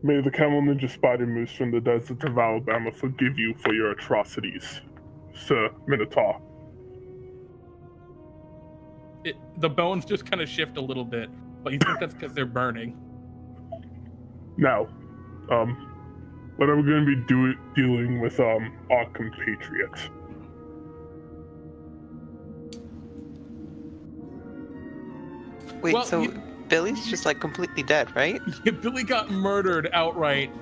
[SPEAKER 5] May the camel ninja spider moose from the deserts of Alabama forgive you for your atrocities, Sir Minotaur.
[SPEAKER 1] The bones just kind of shift a little bit, but you think that's because they're burning.
[SPEAKER 5] Now, what are we going to be dealing with our compatriot?
[SPEAKER 3] Wait,
[SPEAKER 1] Well,
[SPEAKER 3] so Billy's just like completely dead, right?
[SPEAKER 1] Billi got murdered outright,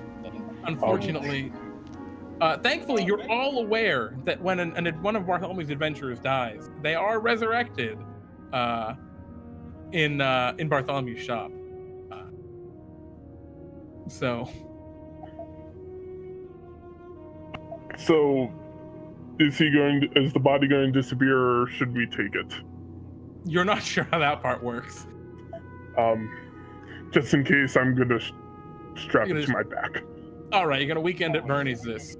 [SPEAKER 1] unfortunately. Thankfully, you're all aware that when one of Bartholomew's adventurers dies, they are resurrected in Bartholomew's shop. So
[SPEAKER 5] is the body going to disappear, or should we take it?
[SPEAKER 1] you're not sure how that part works.
[SPEAKER 5] Just in case, I'm gonna strap it to my back.
[SPEAKER 1] All right, you're gonna weekend at Bernie's this,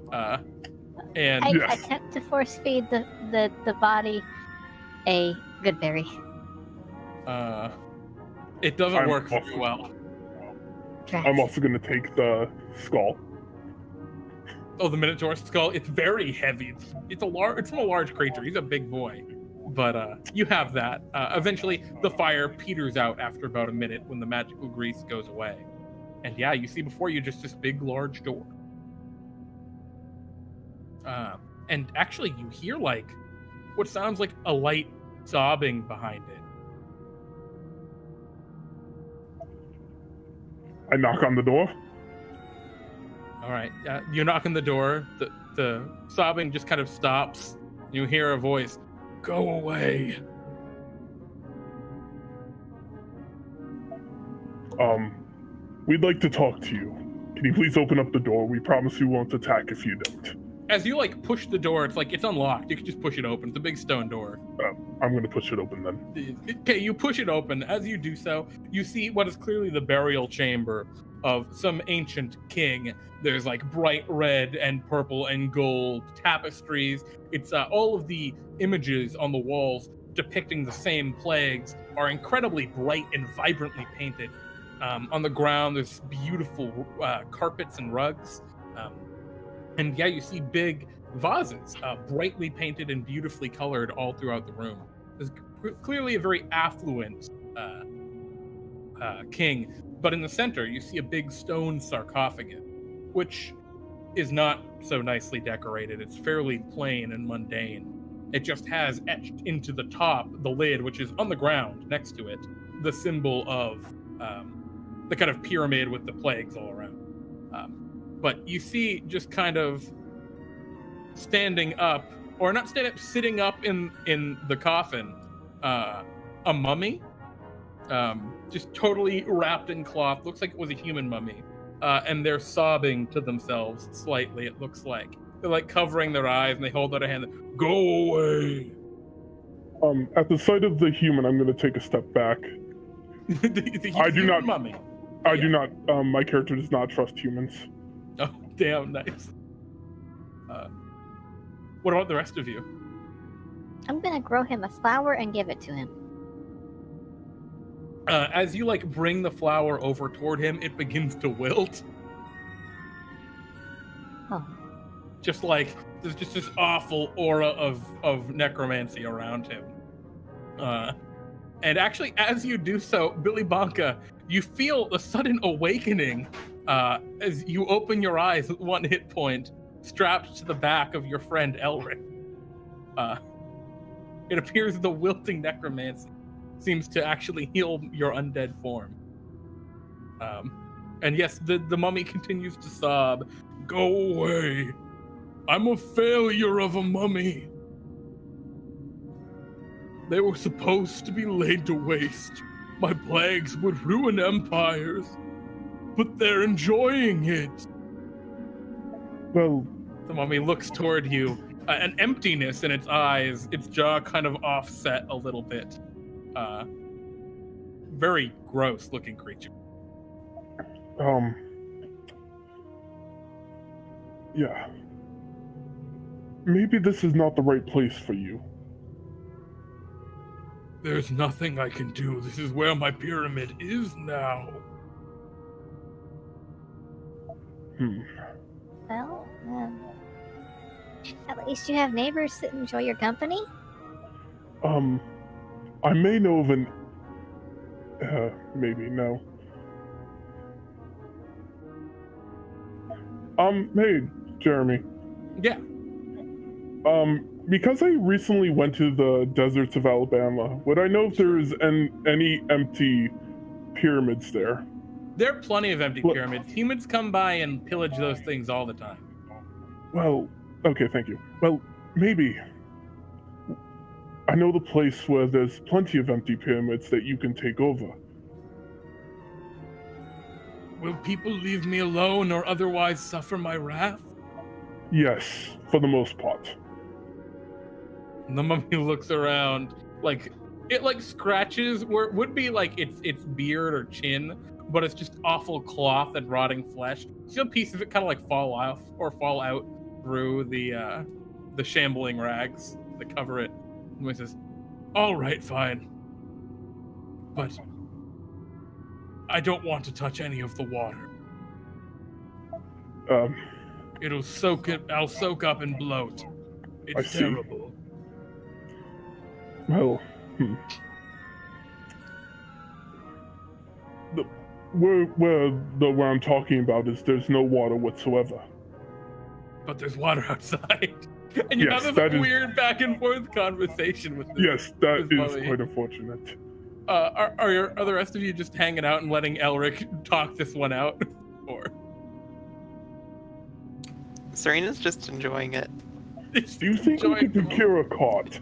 [SPEAKER 1] and
[SPEAKER 2] I
[SPEAKER 5] Yes.
[SPEAKER 2] attempt to force feed the body a good berry.
[SPEAKER 1] it doesn't
[SPEAKER 5] I'm
[SPEAKER 1] work very
[SPEAKER 5] also-
[SPEAKER 1] well.
[SPEAKER 2] Drat.
[SPEAKER 5] I'm also gonna take the skull.
[SPEAKER 1] Oh, the Minotaur skull. It's very heavy. It's from a large creature. He's a big boy. But you have that. Eventually, the fire peters out after about a minute when the magical grease goes away. And yeah, you see before you just this big, large door. And actually, you hear like what sounds like a light sobbing behind it.
[SPEAKER 5] I knock on the door.
[SPEAKER 1] All right, you knock on the door. The sobbing just kind of stops. You hear a voice, "Go away."
[SPEAKER 5] We'd like to talk to you. Can you please open up the door? We promise we won't attack if you don't.
[SPEAKER 1] As you like push the door, it's unlocked. You can just push it open. It's a big stone door.
[SPEAKER 5] I'm gonna push it open then.
[SPEAKER 1] Okay, you push it open. As you do so, you see what is clearly the burial chamber of some ancient king. There's like bright red and purple and gold tapestries. It's all of the images on the walls depicting the same plagues are incredibly bright and vibrantly painted. On the ground, there's beautiful carpets and rugs. And yeah, you see big vases, brightly painted and beautifully colored all throughout the room. There's clearly a very affluent king, but in the center, you see a big stone sarcophagus, which is not so nicely decorated. It's fairly plain and mundane. It just has etched into the top, the lid, which is on the ground next to it, the symbol of the kind of pyramid with the plagues all around. But you see just kind of standing up, or not standing up, sitting up in the coffin, a mummy, just totally wrapped in cloth. Looks like it was a human mummy. And they're sobbing to themselves slightly, it looks like. They're like covering their eyes and they hold out a hand. Go away.
[SPEAKER 5] At the sight of the human, I'm gonna take a step back.
[SPEAKER 1] the
[SPEAKER 5] I do
[SPEAKER 1] human
[SPEAKER 5] not-
[SPEAKER 1] mummy.
[SPEAKER 5] I do not, my character does not trust humans.
[SPEAKER 1] Oh, damn, nice. What about the rest of you?
[SPEAKER 2] I'm gonna grow him a flower and give it to him.
[SPEAKER 1] As you like bring the flower over toward him, it begins to wilt.
[SPEAKER 2] Oh.
[SPEAKER 1] Just like there's just this awful aura of necromancy around him. And actually, as you do so, Billi Bonka, you feel a sudden awakening as you open your eyes with 1 hit point strapped to the back of your friend Elric. It appears the wilting necromancy seems to actually heal your undead form. And yes, the mummy continues to sob. Go away. I'm a failure of a mummy. They were supposed to be laid to waste. My plagues would ruin empires, but they're enjoying it.
[SPEAKER 5] Well,
[SPEAKER 1] The mummy looks toward you, an emptiness in its eyes, its jaw kind of offset a little bit. Very gross looking creature.
[SPEAKER 5] Yeah. Maybe this is not the right place for you.
[SPEAKER 1] There's nothing I can do. This is where my pyramid is now.
[SPEAKER 2] Well, at least you have neighbors that enjoy your company.
[SPEAKER 5] I may know of an... maybe, no. Hey, Jeremy.
[SPEAKER 1] Yeah.
[SPEAKER 5] Because I recently went to the deserts of Alabama, would I know if there's any empty pyramids there?
[SPEAKER 1] There are plenty of empty pyramids. Humans come by and pillage those things all the time.
[SPEAKER 5] Well, okay, thank you. Well, maybe. I know the place where there's plenty of empty pyramids that you can take over.
[SPEAKER 1] Will people leave me alone or otherwise suffer my wrath?
[SPEAKER 5] Yes, for the most part.
[SPEAKER 1] And the mummy looks around, like it like scratches where it would be like its beard or chin, but it's just awful cloth and rotting flesh. You see a piece of it kind of like fall off or fall out through the shambling rags that cover it. And he says, "All right, fine, but I don't want to touch any of the water. It'll soak it. I'll soak up and bloat. It's
[SPEAKER 5] I see.
[SPEAKER 1] terrible."
[SPEAKER 5] Well, where I'm talking about is there's no water whatsoever.
[SPEAKER 1] But there's water outside. And you
[SPEAKER 5] Yes,
[SPEAKER 1] have
[SPEAKER 5] that
[SPEAKER 1] this
[SPEAKER 5] is-
[SPEAKER 1] weird back and forth conversation with this.
[SPEAKER 5] Yes, that
[SPEAKER 1] this
[SPEAKER 5] is
[SPEAKER 1] mummy.
[SPEAKER 5] quite unfortunate.
[SPEAKER 1] Are the rest of you just hanging out and letting Elric talk this one out? Or
[SPEAKER 3] Serena's just enjoying it.
[SPEAKER 5] Do you think we could procure a cart?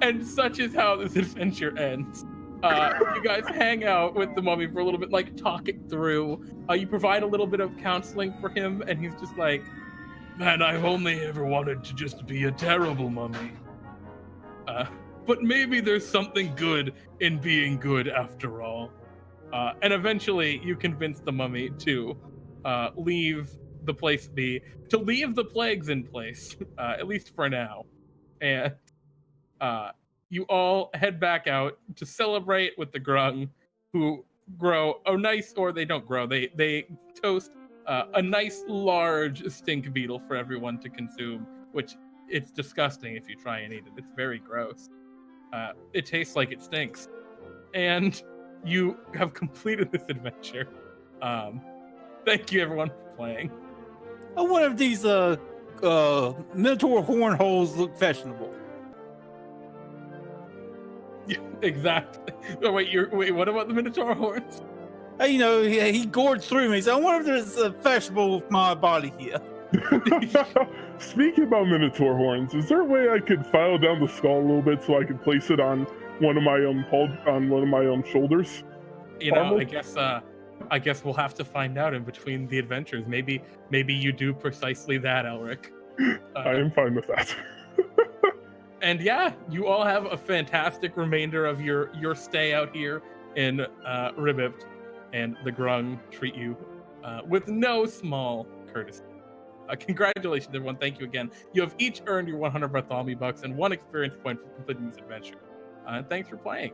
[SPEAKER 1] and such is how this adventure ends. You guys hang out with the mummy for a little bit, like talk it through. You provide a little bit of counseling for him, and he's just like, "Man, I've only ever wanted to just be a terrible mummy. But maybe there's something good in being good after all." And eventually you convince the mummy to leave the place be, to leave the plagues in place, at least for now. And you all head back out to celebrate with the grung, who grow a nice, or they don't grow, they toast a nice large stink beetle for everyone to consume, which it's disgusting if you try and eat it. It's very gross. It tastes like it stinks. And you have completed this adventure. Thank you everyone for playing.
[SPEAKER 4] I wonder if these Minotaur horn holes look fashionable.
[SPEAKER 1] Yeah, exactly. Oh, wait, what about the Minotaur horns?
[SPEAKER 4] Hey, you know, he gored through me, so I wonder if there's fashionable with my body here.
[SPEAKER 5] Speaking about Minotaur horns, is there a way I could file down the skull a little bit so I could place it on one of my shoulders?
[SPEAKER 1] You know,
[SPEAKER 5] Almost.
[SPEAKER 1] I guess we'll have to find out in between the adventures. Maybe you do precisely that, Elric.
[SPEAKER 5] I am fine with that.
[SPEAKER 1] And yeah, you all have a fantastic remainder of your stay out here in Ribbypt, and the grung treat you with no small courtesy. Congratulations, everyone. Thank you again. You have each earned your 100 Bartholomew bucks and 1 experience point for completing this adventure. And thanks for playing.